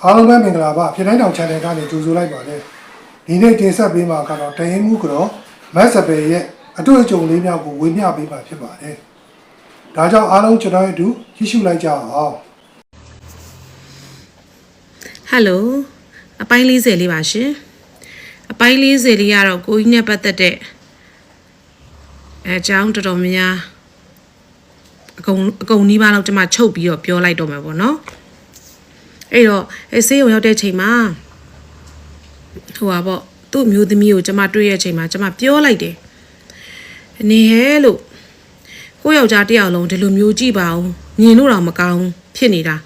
အားလုံးပဲမင်္ဂလာပါဖြစ်တိုင်းတောင် channel ကနေကြိုဆိုလိုက်ပါတယ်ဒီနေ့တင်ဆက်ပေးမှာကတော့တရင်မှုကတော့မက်စပယ်ရဲ့အတွေ့အကြုံလေးများကိုဝေမျှပေးမှာဖြစ်ပါတယ်ဒါကြောင့်အားလုံးကျွန်တော်တို့အတူကြည့်ရှုလိုက်ကြအောင်ဟယ်လိုအပိုင်း40လေးပါရှင်အပိုင်း40လေးကတော့ကိုကြီးနဲ့ပတ်သက်တဲ့အကြောင်းတော်တော်များအကုန်နီးပါးလောက်ကျွန်မချုပ်ပြီးတော့ပြောလိုက်တော့မှာပေါ့နော်အဲ့တော့ဆေးရုံရောက်တဲ့ချိန်မှာဟိုပါပေါ့သူ့မျိုးသမီးကိုကျွန်မတွေ့ရဲ့ချိန်မှာကျွန်မပြောလိုက်တယ်နေဟဲလို့ကိုယောက်ျားတယောက်လုံးဒီလိုမျိုးကြည့်ပါဦးမြင်လို့တော့မကောင်းဖြစ်နေတာ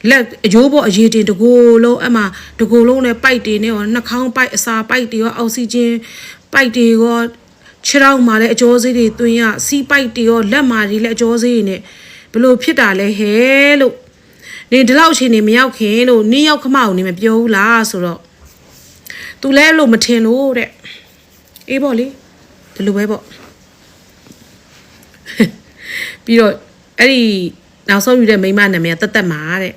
လက်အယိုးပေါ်အရေးတင်တကိုယ်လုံးအမှတကိုယ်လုံးနဲ့ပိုက်တွေနဲ့ရောနှာခေါင်းပိုက်အစာပိုက်တွေရောအောက်ဆီဂျင်ပိုက်တွေရောခြေထောက်မှာလည်းအကျော်စေးတွေတွင်းရစီးပိုက်တွေရောလက်မာတွေလည်းအကျော်စေးတွေနဲ့ဘလို့ဖြစ်တာလဲဟဲလို့နေဒီလောက်အချိန်နေမရောက်ခင်လို့နင်းရောက်ခမအောင်နေမပြောဘူးလားဆိုတော့ तू လဲလို့မထင်လို့တဲ့အေးပေါ့လေဒီလိုပဲပေါ့ပြီးတော့အဲ့ဒီနောက်ဆုံးယူတဲ့မိန်းမနာမည်တက်တက်မာတဲ့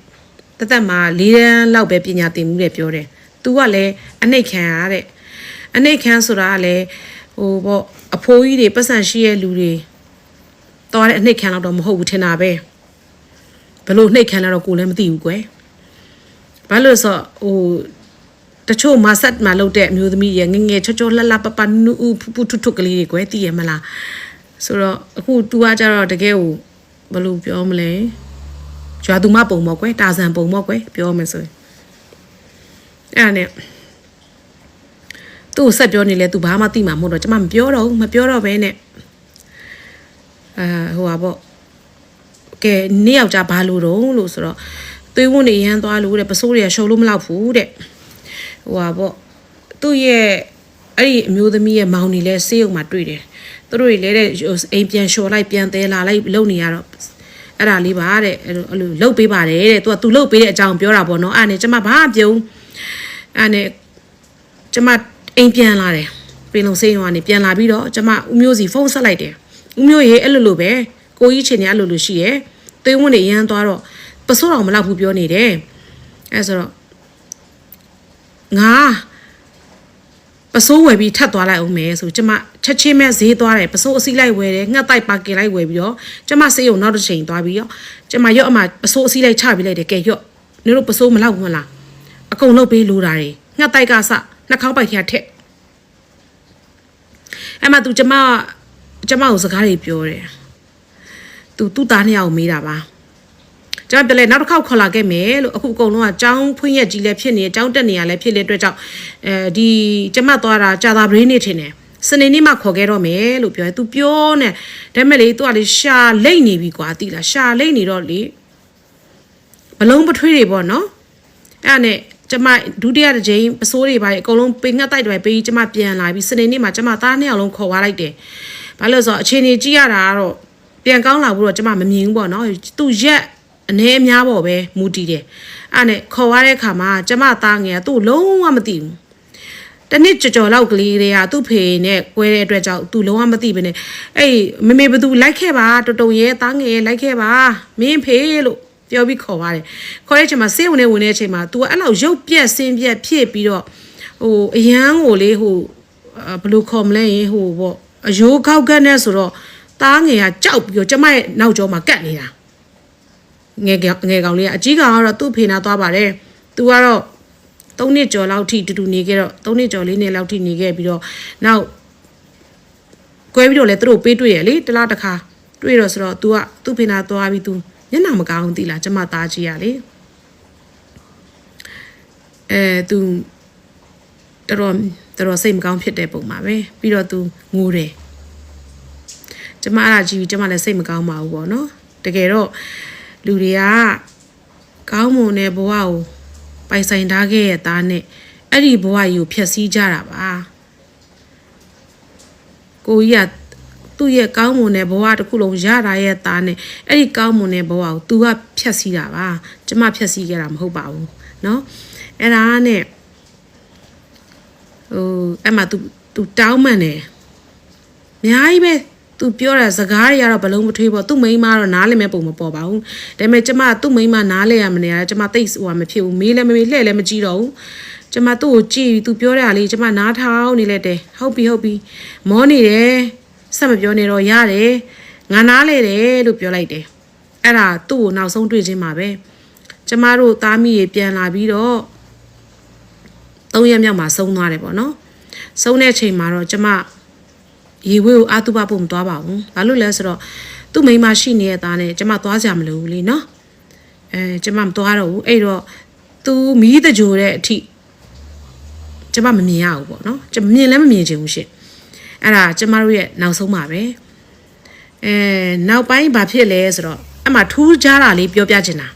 တက်တက်မာ၄တန်းလောက်ပဲပညာသင်မှုတဲ့ပြောတယ် तू ကလည်းအနှိတ်ခံရတဲ့အနှိတ်ခံဆိုတာကလည်းဟိုပေါ့အဖိုးကြီးတွေပတ်စံရှိရဲ့လူတွေတော်တဲ့အနှိတ်ခံတော့မဟုတ်ဘူးထင်တာပဲဘလို့နှိတ်ခံလာတော့ကိုလည်းမသိဘူးကွယ်ဘာလို့ဆိုဟိုတချို့မဆက်မလုပ်တဲ့အမျိုးသမီးရငငယ်ချောချောလှလှပပနူဖူဖူထွတ်ထွတ်ကလေးတွေကွယ်သိရမလားဆိုတော့အခု तू ကကြတော့တကယ်ကိုဘလို့ပြောမလဲကျွာသူမပုံပေါ့ကွယ်တာဆန်ပုံပေါ့ကွယ်ပြောမယ်ဆိုရင်အဲ့ဒါနဲ့သူ့ဆက်ပြောနေလဲ तू ဘာမှသိမှာမဟုတ်တော့ကျွန်မမပြောတော့ဘဲနဲ့ဟိုပါပေါ့ကဲနေ့ယောက်ျားဘာလို့တော့လို့ဆိုတော့သွေးဝန်းတွေရမ်းသွားလို့တဲ့ပစိုးတွေကရှုံလို့မလောက်ဘူးတဲ့ဟိုပါပေါ့သူ့ရဲ့အဲ့ဒီအမျိုးသမီးရဲ့မောင်နေလဲဆေးရုံမှာတွေ့တယ်သူတို့တွေလဲတဲ့အိမ်ပြန်လျှော်လိုက်ပြန်သေးလာလိုက်လုံနေရတော့အဲ့ဒါလေးပါတဲ့အဲ့လိုလှုပ်ပေးပါတယ်တဲ့သူလှုပ်ပေးတဲ့အကြောင်းပြောတာပေါ့နော်အဲ့နဲ့ကျမဘာပြုံးအဲ့နဲ့ကျမအိမ်ပြန်လာတယ်ပြင်လုံးဆေးရုံကနေပြန်လာပြီးတော့ကျမဦးမျိုးစီဖုန်းဆက်လိုက်တယ်ဦးမျိုးရေအဲ့လိုပဲကိုကြီးချင်းနေအဲ့လိုရှိရဲသွေးဝန်းတွေရမ်းသွားတော့ပစိုးတော်မလောက်ဘူးပြောနေတယ်အဲ့ဆိုတော့ငါပစိုးဝယ်ပြီးထပ်သွားလိုက်အောင်မယ်ဆိုကျမချက်ချင်းမဲ့ဈေးသွားတယ်ပစိုးအစီလိုက်ဝယ်တယ်ငှက်တိုက်ပါကင်လိုက်ဝယ်ပြီးတော့ကျမဆေးရုံနောက်တစ်ချိန်သွားပြီးတော့ကျမရော့အမှပစိုးအစီလိုက်ချပြီးလိုက်တယ်ကဲရော့နင်တို့ပစိုးမလောက်ဘူးမလားအကုန်လုပ်ပေးလိုတာတွေငှက်တိုက်ကစနှာခေါင်းပိုက်ခါထက်အဲ့မှသူကျမကိုစကားတွေပြောတယ်သူ့သားနှစ်ယောက်မေးတာပါကျွန်တော်ပြလဲနောက်တစ်ခေါက်ခေါ်လာခဲ့မယ်လို့အခုအကုန်လုံးကចောင်းဖွင့်ရက်ကြီးလည်းဖြစ်နေចောင်းတက်နေရလည်းဖြစ်လေအတွက်ကြောင့်ဒီကျမသွားတာကြာတာဘရင်းနေထင်တယ်စနေနေ့မှခေါ်ခဲ့တော့မယ်လို့ပြောတယ် तू ပြောနေဒါမဲ့လေ तू ကလေရှာလိမ့်နေပြီကွာတိလားရှာလိမ့်နေတော့လေဘလုံးပထွေးတွေပေါ့နော်အဲ့ဒါနဲ့ကျမဒုတိယတစ်ချိန်ပစိုးတွေပါအကုန်လုံးပိငတ်တိုက်တွေပေးကျမပြန်လာပြီးစနေနေ့မှာကျမသားနှစ်ယောက်လုံးခေါ်သွားလိုက်တယ်ဘာလို့ဆိုတော့အခြေအနေကြည့်ရတာကတော့ပြန်ကောင်းလာဘူးတော့ကျမမမြင်ဘူးပေါ့နော်သူရက်အနေအများပေါ့ပဲမူတည်တယ်အဲ့နဲ့ခေါ်ရတဲ့ခါမှာကျမသားငယ်ကသူ့လုံးဝမသိဘူးတနစ်ကြော်လောက်ကလေးတွေကသူ့ဖေနဲ့ကွဲတဲ့အတွက်ကြောင့်သူလုံးဝမသိဘဲနဲ့အဲ့မမေဘသူလိုက်ခဲ့ပါတုံရဲသားငယ်လိုက်ခဲ့ပါမင်းဖေလို့ပြောပြီးခေါ်ပါတယ်ခေါ်တဲ့အချိန်မှာဆေးဝင်နေဝင်တဲ့အချိန်မှာ तू ကအဲ့လောက်ရုပ်ပြက်ဆင်းပြက်ဖြစ်ပြီးတော့ဟိုအရန်ကိုလေဟိုဘယ်လိုခေါ်မလဲဟိုပေါ့အယိုးခောက်ကနဲ့ဆိုတော့သားငယ်ကကြောက်ပြီးတော့ကျမရဲ့နောက်ကျောမှာကတ်နေတာငယ်ကောင်လေးကအကြီးကောင်ကတော့သူ့ဖေနာသွားပါတယ်သူကတော့3နှစ်ကျော်လောက်ထိတူနေခဲ့တော့3နှစ်ကျော်4နှစ်လောက်ထိနေခဲ့ပြီးတော့နောက်ကွဲပြီးတော့လေသူတို့ပေးတွေ့ရလေတလားတစ်ခါတွေ့တော့ဆိုတော့ तू ကသူ့ဖေနာသွားပြီး तू မျက်နှာမကောင်းသိလားကျမသားကြီးရလေतू တော်စိတ်မကောင်းဖြစ်တဲ့ပုံမှာပဲပြီးတော့ तू ငိုတယ်ကျမအဲ့ဒါကြည့်ပြီးကျမလည်းစိတ်မကောင်းပါဘူးပေါ့နော်တကယ်တော့လူတွေကကောင်းမွန်တဲ့ဘဝကိုပိုင်ဆိုင်ထားခဲ့ရတာနဲ့အဲ့ဒီဘဝကြီးကိုဖျက်ဆီးကြတာပါကိုကြီးကသူ့ရဲ့ကောင်းမွန်တဲ့ဘဝတစ်ခုလုံးရတာရဲ့တာနဲ့အဲ့ဒီကောင်းမွန်တဲ့ဘဝကို तू ကဖျက်ဆီးတာပါကျမဖျက်ဆီးခဲ့တာမဟုတ်ပါဘူးเนาะအဲ့ဒါနဲ့ဟိုအဲ့မှာ तू တောင်းမှန်တယ်အများကြီးပဲ သူပြောတာစကားတွေကတော့ဘလုံးမထွေးပေါ့သူ့မိန်းမတော့နားလည်းမပုံမပေါ်ပါဘူးဒါပေမဲ့ကျမသူ့မိန်းမနားလဲရမနေရကျမသိဟိုမဖြစ်ဘူးမေးလည်းမမေးလှဲ့လည်းမကြည့်တော့ဘူးကျမသူ့ကိုကြည့်သူပြောတာလေးကျမနားထောင်နေလိုက်တယ်ဟုတ်ပြီမောနေတယ်ဆက်မပြောနေတော့ရတယ်ငါနားလေတယ်လို့ပြောလိုက်တယ်အဲ့ဒါသူ့ကိုနောက်ဆုံးတွေ့ချင်းမှာပဲကျမတို့သားမိရေပြန်လာပြီးတော့3 ရက်မြောက်မှာဆုံးသွားတယ်ပေါ့နော်ဆုံးတဲ့အချိန်မှာတော့ကျမရေဝေးကိုအာတုပဖို့မသွားပါဘူးဘာလို့လဲဆိုတော့သူ့မိန်းမရှိနေတဲ့သားနဲ့ကျမသွားကြမလို့ဘူးလေနော်ကျမမသွားတော့ဘူးအဲ့တော့သူမီးတကြိုတဲ့အထိကျမမမြင်ရဘူးပေါ့နော်ကျမမြင်လည်းမမြင်ချင်ဘူးရှင့်အဲ့ဒါကျမတို့ရဲ့နောက်ဆုံးပါပဲနောက်ပိုင်းဘာဖြစ်လဲဆိုတော့အမှထူးခြားတာလေးပြောပြချင်တာ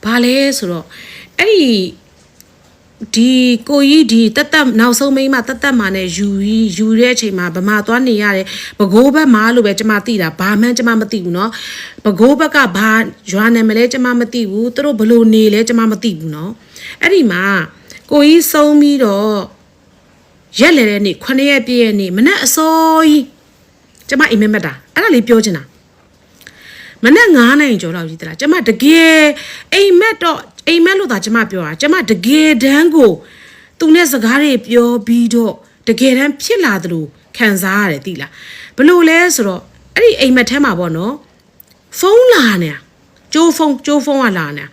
ဘာလဲဆိုတော့အဲ့ဒီကိုကြီးဒီတက်နောက်ဆုံးမိန်းမတက်မှာနဲ့ယူတဲ့အချိန်မှာဗမာသွားနေရတယ်ဘကိုးဘက်မှာလို့ပဲကျမသိတာဘာမှန်းကျမမသိဘူးเนาะဘကိုးဘက်ကဘာရွာနယ်မလဲကျမမသိဘူးသူတို့ဘလို့နေလဲကျမမသိဘူးเนาะအဲ့ဒီမှာကိုကြီးဆုံးပြီးတော့ရက်လေတဲ့နေ့9 ရက်ပြည့်ရဲ့နေ့မနေ့အစောကြီးကျမအိမ်မက်တာအဲ့ဒါလေးပြောချင်တာမနေ့9 နိုင်ကျော်လောက်ကြီးတလားကျမတကယ်အိမ်မက်လို့သာကျမပြောတာကျမတကယ်တန်းကိုသူနဲ့စကားတွေပြောပြီးတော့တကယ်တန်းဖြစ်လာသလိုခံစားရတယ်သိလားဘလို့လဲဆိုတော့အဲ့ဒီအိမ်မက်ထဲမှာပေါ့နော်ဖုန်းလာနေတာကျိုးဖုန်းကလာနေတာ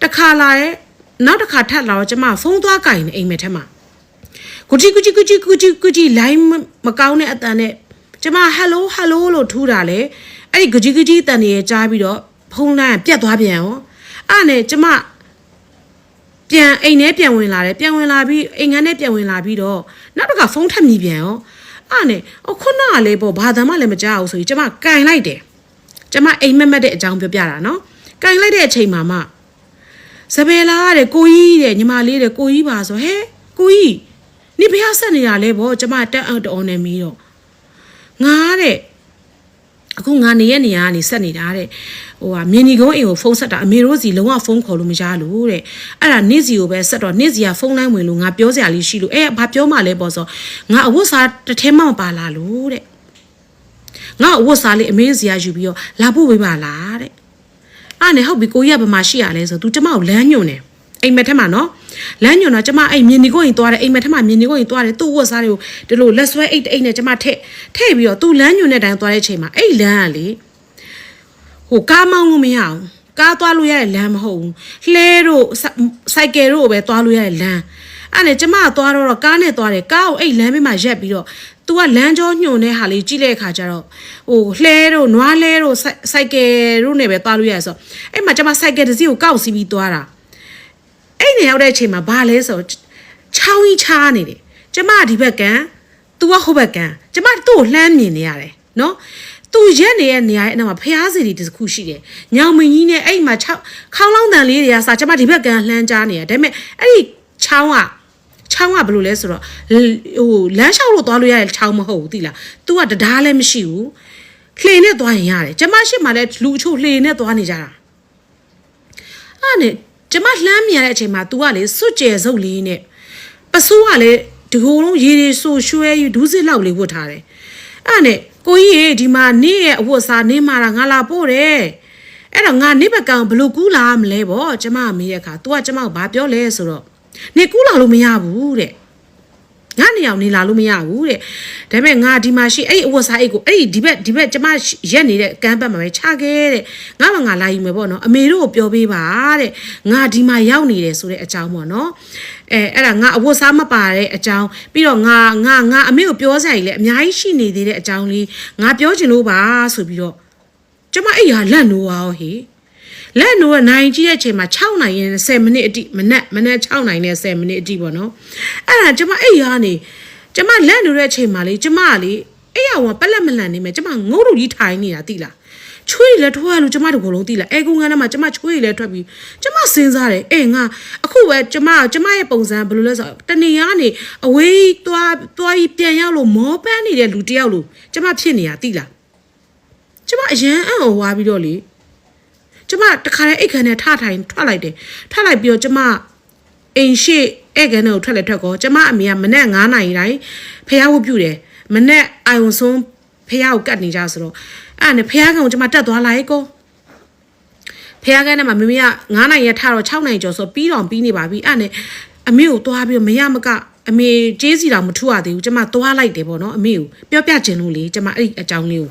တခါလာရဲ့နောက်တစ်ခါထပ်လာတော့ကျမဖုန်းသွားကင်နေအိမ်မက်ထဲမှာကူကြီးလိုင်းမကောင်းတဲ့အတန်နဲ့ကျမဟယ်လိုလို့ထူးတာလေအဲ့ဒီကူကြီးတန်နေရကြားပြီးတော့ဖုန်းလိုင်းပြတ်သွားပြန်ရောအဲ့နဲ့ကျမပြန်အိမ်ထဲပြန်ဝင်လာတယ်ပြန်ဝင်လာပြီးအိမ်ငန်းထဲပြန်ဝင်လာပြီးတော့နောက်တစ်ခါဖုန်းထပ်မြည်ပြန်ရောအဲ့နဲ့ခုနကလေးပေါ့ဘာသာမှလည်းမကြောက်ဘူးဆိုပြီးကျမကင်လိုက်တယ်ကျမအိမ်မက်တဲ့အကြောင်းပြောပြတာနော်ကင်လိုက်တဲ့အချိန်မှာမှစပယ်လာတဲ့ကိုကြီးတဲ့ညီမလေးတဲ့ကိုကြီးပါဆိုဟဲကိုကြီးနေဘယ်ဆက်နေတာလဲဗောကျမတက်အောင်တော်နေပြီးတော့ငါတဲ့အခုငါနေရနေရကနေဆက်နေတာတဲ့ဟိုဟာမြင်းဒီကုန်းအိမ်ကိုဖုန်းဆက်တာအမေတို့စီလုံးဝဖုန်းခေါ်လို့မရလို့တဲ့အဲ့ဒါနေ့စီကိုပဲဆက်တော့နေ့စီကဖုန်းလိုင်းဝင်လို့ငါပြောစရာလေးရှိလို့ဘာပြောမှလဲပေါ့ဆိုငါအဝတ်စားတစ်ထဲမှမပါလာလို့တဲ့ငါအဝတ်စားလေးအမေစီကယူပြီးတော့လာဖို့ဝေးပါလားတဲ့အဲ့နဲ့ဟုတ်ပြီကိုကြီးကဘယ်မှာရှိရလဲဆို तू ကျမကိုလမ်းညွှန်တယ်အိမ်မက်ထဲမှာနော်လမ်းညွှန်တော့ကျမအဲ့မြင်းဒီကုန်းအိမ်သွားတယ်အိမ်မက်ထဲမှာမြင်းဒီကုန်းအိမ်သွားတယ်သူ့ဝတ်စားတွေကိုဒီလိုလက်ဆွဲအိတ်နဲ့ကျမထည့်ပြီးတော့ तू လမ်းညွှန်တဲ့တိုင်သွားတဲ့အချိန်မှာအဲ့လမ်းကလေဟိုကားမောင်းလို့မရအောင်ကားသွားလို့ရတဲ့လမ်းမဟုတ်ဘူးလှဲတို့စိုက်ကယ်တို့ပဲသွားလို့ရတဲ့လမ်းအဲ့နဲ့ကျမသွားတော့ကားနဲ့သွားတယ်ကားကိုအဲ့လမ်းဘေးမှာရက်ပြီးတော့ तू ကလမ်းကြောညွှန်တဲ့ဟာလေးကြည့်တဲ့အခါကျတော့ဟိုလှဲတို့နွားလှဲတို့စိုက်ကယ်တို့နဲ့ပဲသွားလို့ရတယ်ဆိုအဲ့မှာကျမစိုက်ကယ်တစ်စီးကိုကောက်စီးပြီးသွားတာအဲ့နေရောက်တဲ့အချိန်မှာဘာလဲဆိုချောင်းကြီးချားနေတယ်ကျမဒီဘက်ကံ तू ကဟိုဘက်ကံကျမသူ့ကိုလှမ်းမြင်နေရတယ်နော်သူရက်နေတဲ့နေရာရဲ့အနောက်မှာဖျားစီတွေတစ်ခုရှိတယ်။ညောင်မင်းကြီးနဲ့အဲ့မှာခေါင်းလောင်းတန်လေးတွေကစာကျမဒီဘက်ကလှမ်းကြားနေရဒါပေမဲ့အဲ့ဒီချောင်းကဘယ်လိုလဲဆိုတော့ဟိုလမ်းလျှောက်လို့သွားလို့ရတဲ့ချောင်းမဟုတ်ဘူးသိလား။ तू ကတရားလည်းမရှိဘူး။လှေနဲ့သွားရင်ရတယ်။ကျမရှိမှလည်းလူအချို့လှေနဲ့သွားနေကြတာ။အဲ့နဲ့ကျမလှမ်းမြင်ရတဲ့အချိန်မှာ तू ကလေစွတ်ကျဲစုပ်လေးနဲ့ပစိုးကလည်းဒီကိုယ်လုံးရေတွေဆိုရွှဲယူဒူးစစ်လောက်လေးဝတ်ထားတယ်။အဲ့နဲ့ကိုကြီးရေဒီမှာနေရဲ့အဝတ်စားနေမှာငါလာပို့တယ်အဲ့တော့ငါနေဘက်ကံဘလို့ကူးလာမလဲဗောကျမမေးတဲ့အခါ तू ကကျမကိုဘာပြောလဲဆိုတော့နေကူးလာလို့မရဘူးတဲ့ငါနေအောင်နေလာလို့မရဘူးတဲ့ဒါပေမဲ့ငါဒီမှာရှိအဲ့ဒီအဝတ်စားအိတ်ကိုအဲ့ဒီဒီဘက်ကျမရက်နေတဲ့ကမ်းဘက်မှာပဲခြာခဲ့တဲ့ငါလာယူမယ်ဗောနော်အမေတို့ကိုပြောပေးပါတဲ့ငါဒီမှာရောက်နေတယ်ဆိုတဲ့အကြောင်းဗောနော်အဲ့ဒါငါအဝတ်စားမပါတဲ့အကြောင်းပြီးတော့ငါအမေကိုပြောစရာကြီးလဲအများကြီးရှိနေသေးတဲ့အကြောင်းလေးငါပြောချင်လို့ပါဆိုပြီးတော့ကျမအဲ့ဟာလက်နိုးအောင်ဟေးလက်နိုးကနိုင်ကြီးတဲ့အချိန်မှာ6နိုင်ရင်10မိနစ်အတိမနက်6နိုင်နဲ့10မိနစ်အတိပေါ့နော်အဲ့ဒါကျမအဲ့ဟာနေကျမလက်နိုးတဲ့အချိန်မှာလေကျမကလေအဲ့ဟာကပလက်မလန်နေမယ်ကျမငုတ်လူကြီးထိုင်နေတာသိလားချွေးလည်းထွားလို့ကျမတို့ကိုယ်လုံးသိလားအဲကုန်းကန်းထဲမှာကျမချွေးလည်းထွက်ပြီးကျမစဉ်းစားတယ်ငါအခုပဲကျမရဲ့ပုံစံဘယ်လိုလဲဆိုတော့တနေရကနေအဝေးသွားပြီးပြန်ရောက်လို့မောပန်းနေတဲ့လူတယောက်လို့ကျမဖြစ်နေတာသိလားကျမအရန်အံ့ဩဝါပြီးတော့လေကျမတခါတည်းအိတ်ခမ်းနဲ့ထလိုက်တယ်ထွက်လိုက်ပြီးတော့ကျမအိမ်ရှိဧကန်ထဲကိုထွက်ကောကျမအမေကမနက်9 နာရီတိုင်းဖျားဝတ်ပြုတယ်မနက်အာယုံဆုံး ဖះကိုကတ်နေကြဆိုတော့အဲ့နဲ့ဖះကောင်ကျမတက်သွားလိုက်ကိုဖះကန်းထဲမှာမမေက9နိုင်ရထတော့6နိုင်ကျော်ဆိုပြီးတော့ပြီးနေပါပြီအဲ့နဲ့အမေကိုသွားပြီးမရမကအမေကျေးစီတော်မထူရသေးဘူးကျမသွားလိုက်တယ်ပေါ့နော်အမေကိုပြောပြချင်လို့လေကျမအဲ့ဒီအကြောင်းလေးကို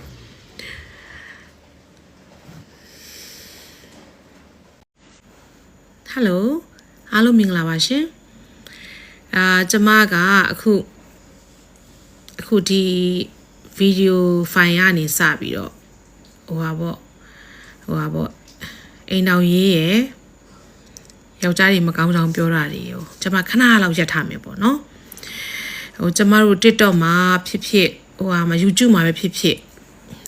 ဟယ်လိုအားလုံးမင်္ဂလာပါရှင်ကျမကအခုဒီဗီဒီယိုဖိုင်ကနေစပြီးတော့ဟိုပါပေါ့အိမ်တော်ရေးရယ်ယောက်ျားတွေမကောင်းကြောင်ပြောတာတွေရောကျမခဏလောက်ရက်ထားမယ်ပေါ့နော်ကျမတို့ TikTok မှာဖြစ်မှာ YouTube မှာပဲဖြစ်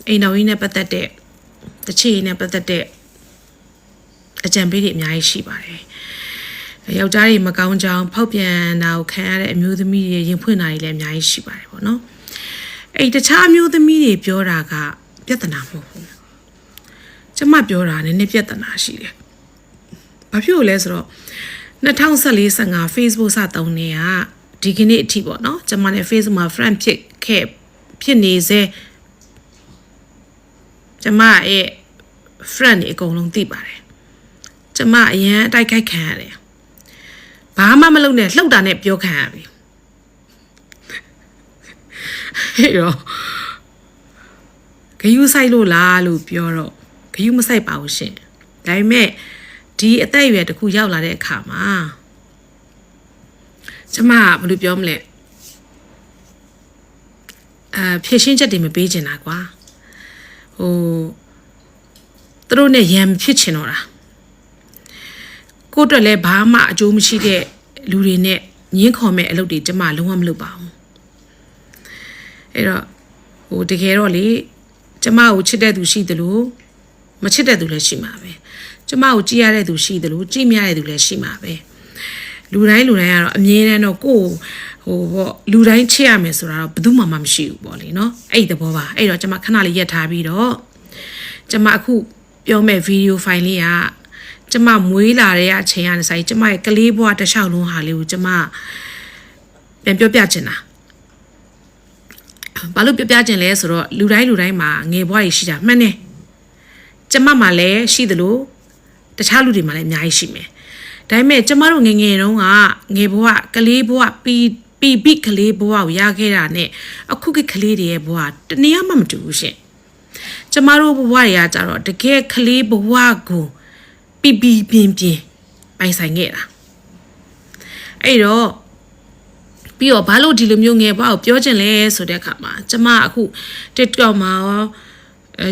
အိမ်တော်ရေးနဲ့ပတ်သက်တဲ့တချီနဲ့ပတ်သက်တဲ့အကြံပေးတွေအများကြီးရှိပါတယ်ယောက်ျားတွေမကောင်းကြောင်ဖောက်ပြန်တာကိုခံရတဲ့အမျိုးသမီးတွေရင်ဖွင့်တာတွေလည်းအများကြီးရှိပါတယ်ပေါ့နော်အဲ့တခြားအမျိုးသမီးတွေပြောတာကပြဿနာမဟုတ်ဘူးကျမပြောတာနည်းနည်းပြဿနာရှိတယ်ဘာဖြစ်လို့လဲဆိုတော့2014-15 Facebook စတုံးနေကဒီကနေ့အထိပေါ့နော်ကျမနဲ့ Facebook မှာ friend ဖြစ်နေစေကျမရဲ့ friend တွေအကုန်လုံးသိပါတယ်ကျမအရန်အတိုက်ခိုက်ခံရတယ်ဘာမှမလုပ်နဲ့လှုပ်တာနဲ့ပြောခံရပြီဟဲ့ရောဂယုဆိုင်လို့လားလို့ပြောတော့ဂယုမဆိုင်ပါဘူးရှင်ဒါပေမဲ့ဒီအသက်အရွယ်တစ်ခုရောက်လာတဲ့အခါမှာကျမဘယ်လိုပြောမလဲဖြည့်ရှင်းချက်တွေမပေးချင်တာကွာသူတို့နဲ့ရံဖြစ်ချင်တော့တာကိုယ့်အတွက်လည်းဘာမှအကျိုးမရှိတဲ့လူတွေနဲ့ညှင်းခေါ်မဲ့အလုပ်တွေကျမလုံးဝမလုပ်ပါဘူးအဲ့တော့တကယ်တော့လေကျမကိုချစ်တဲ့သူရှိသလိုမချစ်တဲ့သူလည်းရှိမှာပဲကျမကိုကြည်ရတဲ့သူရှိသလိုကြည်မရတဲ့သူလည်းရှိမှာပဲလူတိုင်းကတော့အမြဲတမ်းတော့ကိုယ်လူတိုင်းချစ်ရမယ်ဆိုတာတော့ဘယ်သူမှမရှိဘူးပေါ့လေနော်အဲ့ဒီသဘောပါအဲ့တော့ကျမခဏလေးရက်ထားပြီးတော့ကျမအခုပြောမဲ့ဗီဒီယိုဖိုင်လေးကကျမမွေးလာတဲ့အချိန်ကနေဆိုင်ကျမရဲ့ကလေးဘဝတစ်လျှောက်လုံးဟာလေးကိုကျမပြန်ပြောပြချင်တာဘာလို့ပြောပြချင်လဲဆိုတော့လူတိုင်းမှာငယ်ဘဝကြီးရှိတာမှန်တယ်ကျမမှလည်းရှိသလိုတခြားလူတွေမှလည်းအများကြီးရှိမယ်ဒါပေမဲ့ကျမတို့ငယ်တုန်းကငယ်ဘဝကလေးဘဝပြီးကလေးဘဝကိုရခဲ့တာနဲ့အခုကလေးတွေရဲ့ဘဝတနည်းမှမတူဘူးရှင်ကျမတို့ဘဝတွေကကြတော့တကယ်ကလေးဘဝကိုပြပိုင်ဆိုင်ခဲ့တာအဲ့တော့ပြီးတော့ဘာလို့ဒီလိုမျိုးငယ်ဘဝကိုပြောချင်လဲဆိုတဲ့အခါမှာကျမအခု TikTok မှာရော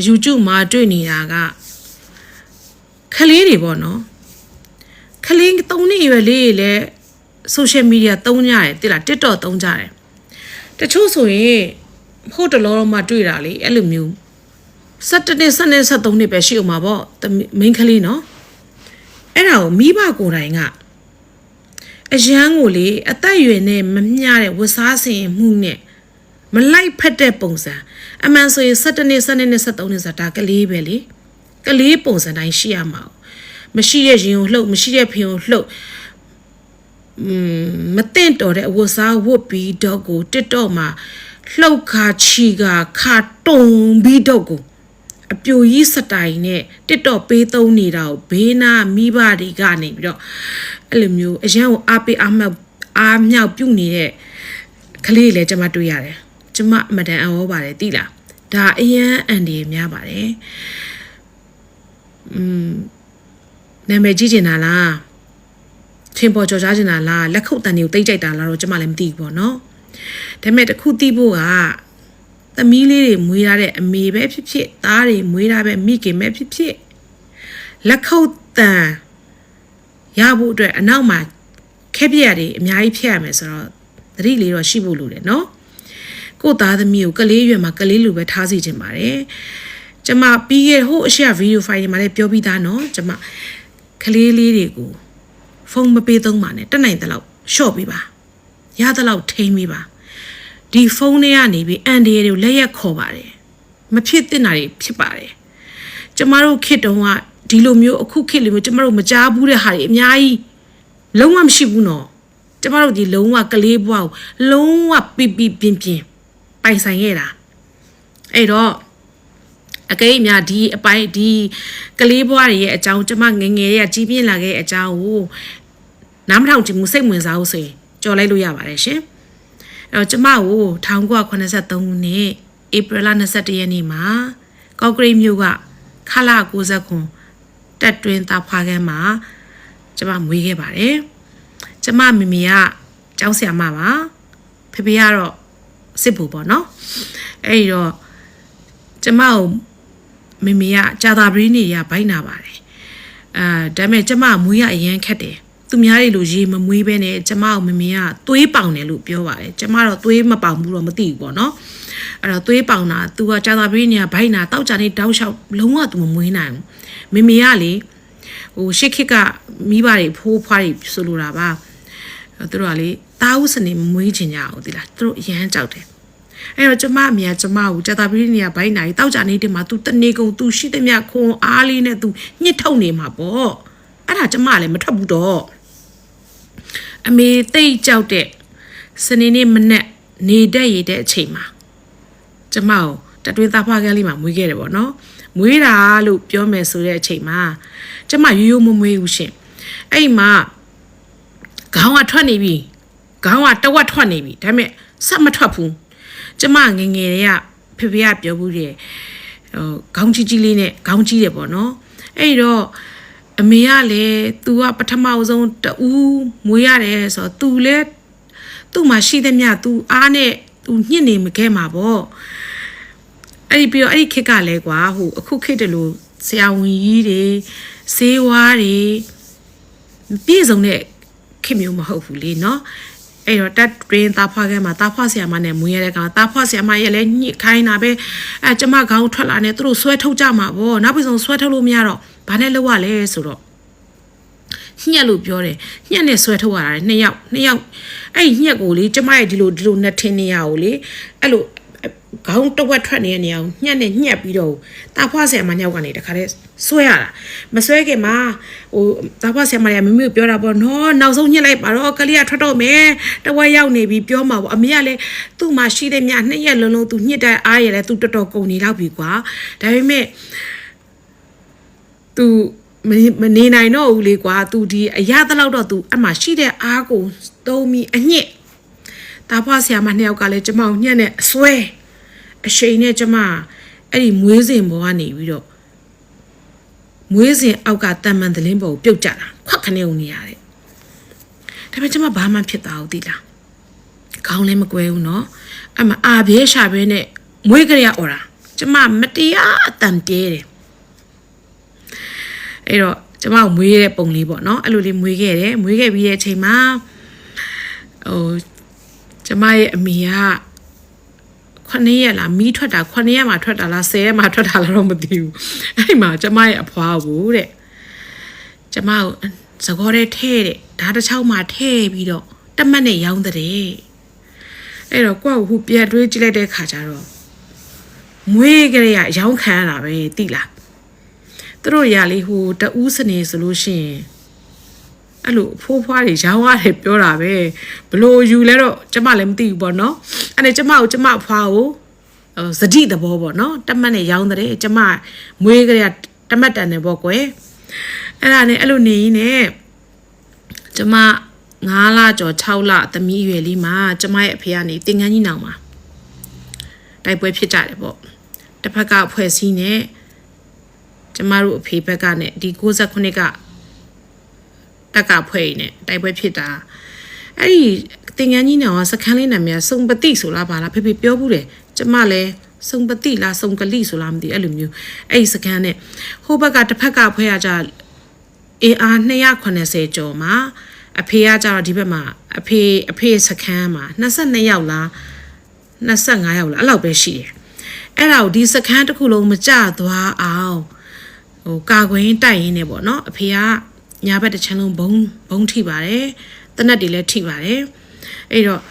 YouTube မှာတွေ့နေတာကကလေးတွေပေါ့နော်ကလေး3နှစ်ရွယ်လေးတွေလည်း social media သုံးကြတယ်တိလား TikTok သုံးကြတယ်တချို့ဆိုရင်တလောတော့မှတွေ့တာလေအဲ့လိုမျိုး17နှစ်13နှစ်ပဲရှိအောင်ပါပေါ့ main ကလေးနော်အဲ့ဒါကိုမိဘကိုယ်တိုင်ကအရန်ကိုလေအသက်အရွယ်နဲ့မမျှတဲ့ဝတ်စားစင်မှုနဲ့မလိုက်ဖက်တဲ့ပုံစံအမှန်ဆိုရင်17နှစ်12နှစ်13နှစ်ဆိုတာကလေးပဲလေကလေးပုံစံတိုင်းရှိရမှာမရှိတဲ့ရင်ကိုလှုပ်မရှိတဲ့ဖင်ကိုလှုပ်မသိမ့်တော်တဲ့အဝတ်စားဝတ်ပြီးတော့ကို TikTok မှာလှုပ်ခါချီခါတုံပြီးတော့ကိုအပြိုကြီးစတိုင်နဲ့ TikTok ပေးသုံးနေတာကိုဘေးနာမိဘတွေကနေပြီးတော့အဲ့လိုမျိုးအရန်ကိုအားပေးအားမြောက်ပြုတ်နေတဲ့ကလေးလည်းကျွန်မတွေ့ရတယ်ကျွန်မအမတန်အောပါတယ်သိလားဒါအရန်အန်ဒီများပါတယ်နာမည်ကြီးကျင်တာလားထင်ပေါ်ကြော်ကြားကျင်တာလားလက်ခုပ်တန်တွေကိုတိတ်ကြိုက်တာလားတော့ကျွန်မလည်းမသိဘူးပေါ့နော်ဒါပေမဲ့တခုသိဖို့ကသမီးလေးတွေမွေးရတဲ့အမေပဲဖြစ်ဖြစ်သားတွေမွေးရပဲမိခင်ပဲဖြစ်ဖြစ်လက်ခုပ်တန်ရဖို့အတွက်အနောက်မှာခက်ပြရတယ်အများကြီးဖြစ်ရမယ်ဆိုတော့သတိလေးတော့ရှိဖို့လိုတယ်နော်ကိုသားသမီးကိုကလေးရွယ်မှာကလေးလိုပဲထားစီခြင်းပါတယ်ကျမပြီးခဲ့ဟိုအရှက်ဗီဒီယိုဖိုင်တွေမှာလည်းပြောပြီးသားနော်ကျမကလေးလေးတွေကိုဖုန်းမပေးသုံးပါနဲ့တက်နိုင်တဲ့လောက်ရှော့ပေးပါရတဲ့လောက်ထိန်းပေးပါဒီဖုန်းထဲကနေပြီးအန်ဒီတွေကိုလက်ရက်ခေါ်ပါတယ်မဖြစ်သင့်တာတွေဖြစ်ပါတယ်ကျမတို့ခေတ်တုန်းကဒီလိုမျိုးအခုခေတ်လိုမျိုးကျမတို့မကြားဘူးတဲ့ဟာတွေအများကြီးလုံးဝမရှိဘူးနော်ကျမတို့ဒီလုံးဝကလေးဘွားကိုလုံးဝပြပိုင်ဆိုင်ခဲ့တာ အဲ့တော့အကဲအများဒီအပိုင်းဒီကလေးဘွားတွေရဲ့အကြောင်းကျမငငယ်ရဲ့ကြီးပြင်းလာခဲ့တဲ့အကြောင်းကိုနားမထောင်ကြည့်မှုစိတ်ဝင်စားဖို့ဆိုရင်ကြော်လိုက်လို့ရပါတယ်ရှင်အဲ့တော့ကျမကို1983ခုနှစ်ဧပြီလ21ရက်နေ့မှာကော့ကရိတ်မြို့ကခလာ90ခွန်တက်တွင်တာဖွားခန်းမှာကျမမွေးခဲ့ပါတယ်ကျမမမေကကျောင်းဆရာမပါဖေဖေကတော့စစ်ဘူပေါ့နော်အဲ့တော့ကျမကိုမမေကကြာတာပရင်းနေရဘိုင်းနာပါတယ်ဒါပေမဲ့ကျမမွေးရအရင်ခက်တယ်သူများတွေလိုရေမမွေးပဲနဲ့ကျမကိုမမေကသွေးပေါင်တယ်လို့ပြောပါတယ်ကျမတော့သွေးမပေါင်ဘူးတော့မသိဘူးပေါ့နော်အဲ့တော့သွေးပေါင်တာ तू ကကြာတာပရင်းနေရဘိုင်းနာတောက်ကြနေတောက်လျှောက်လုံးဝ तू မမွေးနိုင်ဘူးမမေကလေဟိုရှစ်ခစ်ကမိဘတွေဖိုးဖွားတွေဆိုလိုတာပါသူတို့ကလေတာဦးစနေမမွေးချင်ကြအောင်ဒီလားသူတို့အရန်ကြောက်တယ်အဲ့တော့ကျမအမေကကျမကိုကြာတာပရင်းနေရဘိုင်းနာကြီးတောက်ကြနေတယ်မှာ तू တနေကုန် तू ရှိတဲ့မြခွန်အားလေးနဲ့ तू ညှစ်ထုတ်နေမှာပေါ့အဲ့ဒါကျမလည်းမထွက်ဘူးတော့အမေတိတ်ကြောက်တဲ့စနေနေ့မနက်နေတက်ရတဲ့အချိန်မှာကျမကိုတတွင်းသားဖွားကလေးမှာမွေးခဲ့တယ်ပေါ့နော်မွေးတာလို့ပြောမယ်ဆိုတဲ့အချိန်မှာကျမရိုးရိုးမမွေးဘူးရှင်အဲ့မှာခေါင်းကထွက်နေပြီခေါင်းကတဝက်ထွက်နေပြီဒါပေမဲ့ဆက်မထွက်ဘူးကျမငငယ်တွေကဖေဖေကပြောဘူးတယ်ခေါင်းကြီးကြီးလေးနဲ့ခေါင်းကြီးတယ်ပေါ့နော်အဲ့တော့အမေကလည်း तू ကပထမဆုံးတူမွေးရတယ်ဆိုတော့ तू လည်းသူ့မှာရှိတဲ့မြ तू အားနဲ့ तू ညှစ်နေမခဲ့မှာပေါ့အဲ့ဒီပြီးတော့အဲ့ဒီခေတ်ကလည်းကွာဟိုအခုခေတ်တလို့ဆရာဝန်ကြီးတွေဆေးဝါးတွေပြည့်စုံတဲ့ခေတ်မျိုးမဟုတ်ဘူးလေနော်အဲ့တော့တက်တွင်းတာဖွားခဲမှာတာဖွားဆရာမနဲ့မွေးရတဲ့ကောင်တာဖွားဆရာမရဲ့လည်းညှစ်ခိုင်းတာပဲအဲကျမခေါင်းထွက်လာနေသူတို့ဆွဲထုတ်ကြမှာပေါ့နောက်ပြီးဆုံးဆွဲထုတ်လို့မရတော့ဘာနဲ့လောက်ရလဲဆိုတော့ညက်လို့ပြောတယ်ညက်နဲ့ဆွဲထုတ်ရတာနှစ်ယောက်အဲ့ညက်ကိုလေကျမရဲ့ဒီလိုနှစ်ထင်းနေရကိုလေအဲ့လိုခေါင်းတဝက်ထွက်နေတဲ့နေရာကိုညက်နဲ့ညက်ပြီးတော့တာဖွားဆရာမညောက်ကနေတခါတည်းဆွဲရတာမဆွဲခင်မှာဟိုတာဖွားဆရာမကမမေကိုပြောတာပေါ့နော်နောက်ဆုံးညက်လိုက်ပါတော့ကလေးကထွက်တော့မယ်တဝက်ရောက်နေပြီပြောမှာပေါ့အမေကလည်းသူ့မှာရှိတဲ့မြနှစ်ရက်လုံးသူညှစ်တဲ့အားရလဲသူတော်တော်ကုန်နေတော့ပြီကွာဒါပေမဲ့သူမနေနိုင်တော့ဘူးလေကွာ तू ဒီအရသလောက်တော့ तू အမှရှိတဲ့အားကိုသုံးပြီးအညစ်တာဖွားဆရာမနှစ်ယောက်ကလည်းကျမကိုညက်နဲ့အဆွဲအရှိန်နဲ့ကျမအဲ့ဒီမွေးစဉ်ပေါ်ကနေပြီးတော့မွေးစဉ်အောက်ကတန်မှန်သလင်းပေါ်ကိုပြုတ်ကြတာခွက်ခနဲ့ုံနေရတယ်ဒါပေမဲ့ကျမဘာမှဖြစ်တာဟုတ်သီလားခေါင်းလည်းမကွဲဘူးเนาะအမအာပြဲရှာပြဲနဲ့မွေးကြရအော်တာကျမမတရားအတန်တဲတယ်အဲ့တော့ကျမကိုမွေးတဲ့ပုံလေးပေါ့နော်အဲ့လိုလေးမွေးခဲ့တယ်မွေးခဲ့ပြီးတဲ့အချိန်မှာဟိုကျမရဲ့အမေက9ရက်လားမီးထွက်တာ9ရက်မှထွက်တာလား10ရက်မှထွက်တာလားတော့မသိဘူးအဲ့မှာကျမရဲ့အဖွားကိုတဲ့ကျမကိုသကောထဲထဲတဲ့ဓာတ်တစ်ချောင်းမှထဲပြီးတော့တမတ်နဲ့ရောင်းတဲ့အဲ့တော့ကိုယ့်ကိုပြန်တွေးကြည့်လိုက်တဲ့ခါကျတော့မွေးကြရရောင်းခံရတာပဲတိလားသူတို့ရလေဟိုတူးစနေဆိုလို့ရှိရင်အဲ့လိုဖိုးဖွားတွေရောင်းရတယ်ပြောတာပဲဘလို့ယူလဲတော့ကျမလည်းမသိဘူးပေါ့နော်အဲ့ဒါကျမကိုကျမဖွားကိုစတိသဘောပေါ့နော်တမတ်နဲ့ရောင်းတဲ့ကျမမွေးကြရတမတ်တန်တယ်ပေါ့ကွယ်အဲ့ဒါနဲ့အဲ့လိုနေရင်းနဲ့ကျမ9လကျော်6လသမီးရွယ်လေးမှာကျမရဲ့အဖေကနေတင်ငန်းကြီးနောင်မှာတိုက်ပွဲဖြစ်ကြတယ်ပေါ့တစ်ဖက်ကဖွဲ့စည်းနေကျမတို့အဖေဘက်ကနဲ့ဒီ69ကတက်ကဖွဲ့နေတိုက်ပွဲဖြစ်တာအဲ့ဒီတင်ငန်းကြီးနောင်ကစခန်းလေးနာမည်စုံပတိဆိုလားဗါလားဖေဖေပြောဘူးတယ်ကျမလည်းစုံပတိလားစုံကလိဆိုလားမသိအဲ့လိုမျိုးအဲ့ဒီစခန်းနဲ့ဟိုဘက်ကတစ်ဖက်ကဖွဲ့ရကြAR 290ကျော်မှာအဖေကကြတော့ဒီဘက်မှာအဖေစခန်းမှာ22ယောက်လား25ယောက်လားအဲ့လောက်ပဲရှိတယ်အဲ့ဒါကိုဒီစခန်းတစ်ခုလုံးမကျသွားအောင်ဟိုကာကွယ်တိုက်ရင်းနေပေါ့နော်အဖေကညာဘက်တစ်ချမ်းလုံးဘုံထိပါတယ်တနက်တွေလည်းထိပါတယ်အဲ့တော့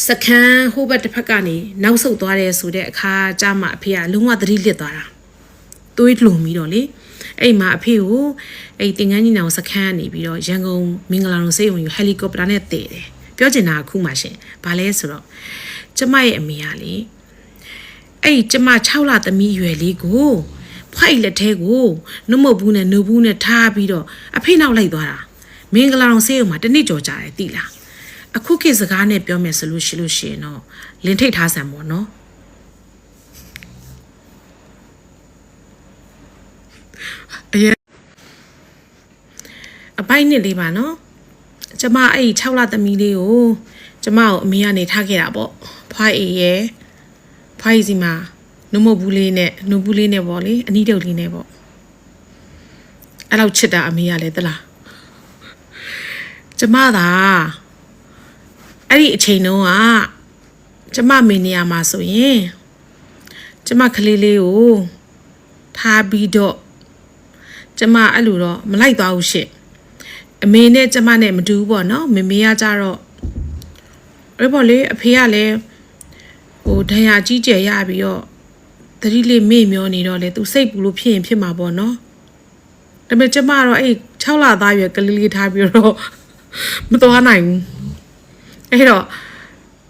စခန်းဟိုဘက်တစ်ဖက်ကနေနောက်ဆုတ်သွားတယ်ဆိုတဲ့အခါကျမှအဖေကလုံးဝသတိလစ်သွားတာတွေးလုံပြီးတော့လေအဲ့မှာအဖေကိုအဲ့တင်ငန်းကြီးနောင်စခန်းကနေပြီးတော့ရန်ကုန်မင်္ဂလာတော်ဆေးရုံယူဟယ်လီကော်ပတာနဲ့တည်တယ် ပြောချင်တာအခုမှရှင်ဘာလဲဆိုတော့ကျမရဲ့အမေကလေအဲ့ကျမ6လသမီးရွယ်လေးကိုဖိုက်လက်ထဲကိုနှုတ်မဘူးနဲ့နှုတ်ဘူးနဲ့ထားပြီးတော့အဖေနောက်လိုက်သွားတာမင်္ဂလာအောင်ဆေးရုံမှာတနေ့ကြော်ကြတယ်သိလားအခုခေတ်စကားနဲ့ပြောမယ်ဆိုလို့ရှိရင်တော့လင်ထိတ်ထားဆံပေါ့နော်အပိုင်းနှစ်လေးပါနော်ကျမအဲ့6လသမီးလေးကိုကျမကိုအမေကနေထားခဲ့တာပေါ့ဖွားအေးရဲ့ဖွားအေးစီမှာနှုတ်မဘူးလေးနဲ့နှုတ်ဘူးလေးနဲ့ပေါ့လေအနီးတုပ်လေးနဲ့ပေါ့အဲ့လောက်ချစ်တာအမေကလည်းသလားကျမသာအဲ့ဒီအချိန်တုန်းကကျမမေနေရမှာဆိုရင်ကျမကလေးလေးကိုထားပြီးတော့ကျမအဲ့လိုတော့မလိုက်သွားဘူးရှင့်အမေနဲ့ကျမနဲ့မတူဘူးပေါ့နော်မေမေကကြတော့အဲ့ပေါ့လေအဖေကလည်းဟိုဒဏ်ရာကြီးကျယ်ရပြီးတော့သတိလေးမေ့မျောနေတော့လေသူစိတ်ပူလို့ဖြစ်ရင်ဖြစ်မှာပေါ့နော်ဒါပေမဲ့ကျမတော့အဲ့6လသားရွယ်ကလေးလေးထားပြီးတော့မသွားနိုင်ဘူးအဲ့တော့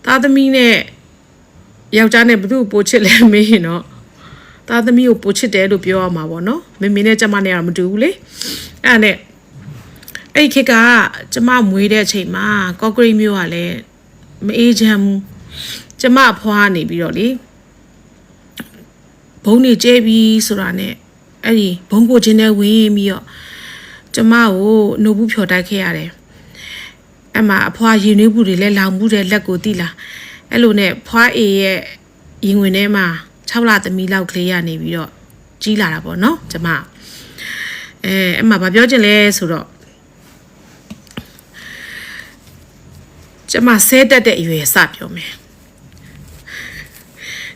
သားသမီးနဲ့ယောက်ျားနဲ့ဘသူ့ပိုချစ်လဲမေးရင်တော့သားသမီးကိုပိုချစ်တယ်လို့ပြောရမှာပေါ့နော်မေမေနဲ့ကျမနဲ့ကတော့မတူဘူးလေအဲ့ဒါနဲ့အဲ့ခေတ်ကကျမမွေးတဲ့အချိန်မှာကော့ကရိတ်မြို့ကလည်းမအေးချမ်းဘူးကျမအဖွားနေပြီးတော့လေဘုံနေကျဲပြီးဆိုတာနဲ့အဲ့ဒီဘုံကိုချင်းနဲ့ဝင်ပြီးတော့ကျမကိုနှုတ်ဘူးဖြော်တိုက်ခဲ့ရတယ်အဲ့မှာအဖွားရင်နှွေးဘူးတွေလည်းလောင်မှုတဲ့လက်ကိုတိလာအဲ့လိုနဲ့ဖွားအေရဲ့ရင်ဝင်ထဲမှာ6လသမီးလောက်ကလေးရနေပြီးတော့ကြီးလာတာပေါ့နော်ကျမအဲ့မှာဗာပြောချင်လဲဆိုတော့ကျမဆဲတက်တဲ့အရွယ်စပြောမယ်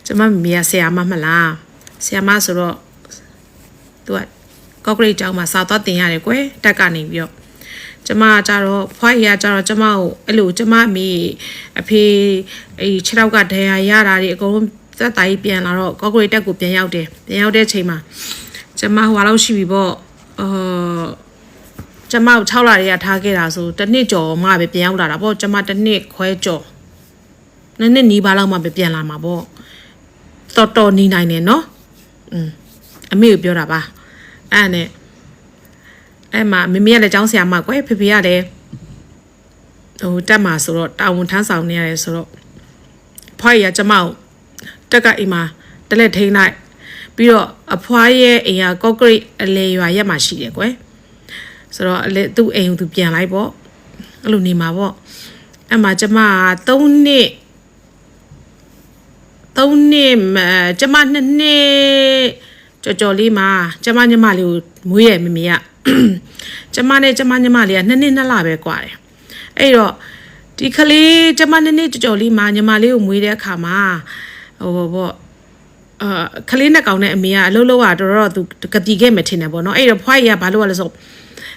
ကျမမိကဆရာမမလားဆရာမဆိုတော့သူကကော့ကရိတ်ကျောင်းမှာစာသွားတင်ရတယ်ကွယ်တက်ကနေပြီးတော့ကျမကြတော့ဖွားရကြတော့ကျမကိုအဲ့လိုကျမမိအဖေအဲ့6ယောက်ကဒဏ်ရာရတာတွေအကုန်လုံးသက်တာကြီးပြန်လာတော့ကော့ကရိတ်တက်ကိုပြန်ရောက်တယ်ပြန်ရောက်တဲ့အချိန်မှာကျမဟိုလောက်ရှိပြီပေါ့ကျမကို6လတွေကထားခဲ့တာဆိုတစ်နှစ်ကျော်မှပဲပြန်ရောက်လာတာပေါ့ကျမတစ်နှစ်ခွဲကျော်နှစ်နီးပါးလောက်မှပဲပြန်လာမှာပေါ့တော်နေနိုင်တယ်နော်အမေကိုပြောတာပါအဲ့နဲ့အဲ့မှာမမေကလည်းကျောင်းဆရာမကွယ်ဖေဖေကလည်းဟိုတက်မှာဆိုတော့တာဝန်ထမ်းဆောင်နေရတယ်ဆိုတော့ဖွားရကျမကိုတက်ကအိမ်မှာတလက်ထိန်းလိုက်ပြီးတော့အဖွားရဲ့အိမ်ကကော့ကရိတ်အလေရွာရက်မှာရှိတယ်ကွယ်ဆိုတော့သူ့အိမ်ကိုသူပြန်လိုက်ပေါ့အဲ့လိုနေမှာပေါ့အဲ့မှာကျမက3နှစ်ကျမ2နှစ်ကြော်လေးမှာကျမညီမလေးကိုမွေးရမမေကကျမနဲ့ကျမညီမလေးက2နှစ်2လပဲกว่าတယ်အဲ့တော့ဒီကလေးကျမ2နှစ်ကြော်လေးမှာညီမလေးကိုမွေးတဲ့အခါမှာဟိုပေါ့ကလေးနဲ့ကောင်နဲ့အမေကအလုပ်လုပ်ရတော့သူကတိခဲ့မှထင်တယ်ပေါ့နော်အဲ့တော့ဖွားရဘာလို့လဲဆို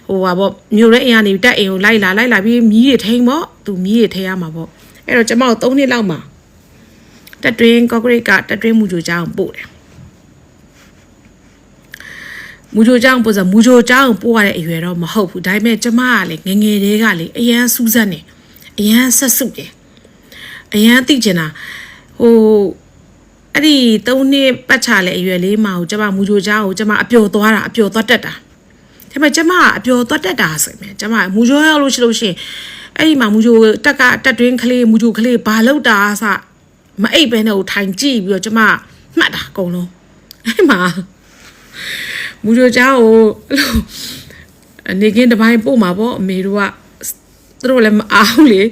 ဟိုပါပေါ့မြို့ရဲအိမ်ကနေတက်အိမ်ကိုလိုက်လာပြီးမြီးတွေထိန်ပေါ့သူမြီးတွေထိန်ရမှာပေါ့အဲ့တော့ကျမတို့3နှစ်လောက်မှာတက်တွင်းကော့ကရိတ်ကတက်တွင်းမူဂျိုချောင်းပို့တယ်မူဂျိုချောင်းပို့ဆိုမူဂျိုချောင်းပို့ရတဲ့အရွယ်တော့မဟုတ်ဘူးဒါပေမဲ့ကျမကလေငငယ်လေးကလေအရန်စူးစမ်းနေအရန်ဆက်စုတယ်အရန်သိကျင်တာဟိုအဲ့ဒီ3နှစ်ပတ်ချလဲအရွယ်လေးမှာကိုကျမမူဂျိုချောင်းကိုကျမအပျော်သွားတက်တာဒါပေမဲ့ကျမကအပျော်သွားတက်တာဆိုရင်ကျမမူဂျိုရောက်လို့ရှိလို့ရှိရင်အဲ့ဒီမှာမူဂျိုတက်တွင်းကလေးမူဂျိုကလေးဘာလောက်တာအစမအိပ်ပဲနဲ့ထိုင်ကြည့်ပြီးတော့ကျမမှတ်တာအကုန်လုံးအဲ့မှာမူဂျိုချောင်းကိုနေကင်းတစ်ပိုင်းပို့မှာပေါ့အမေတို့ကသူတို့လည်းမအားလေ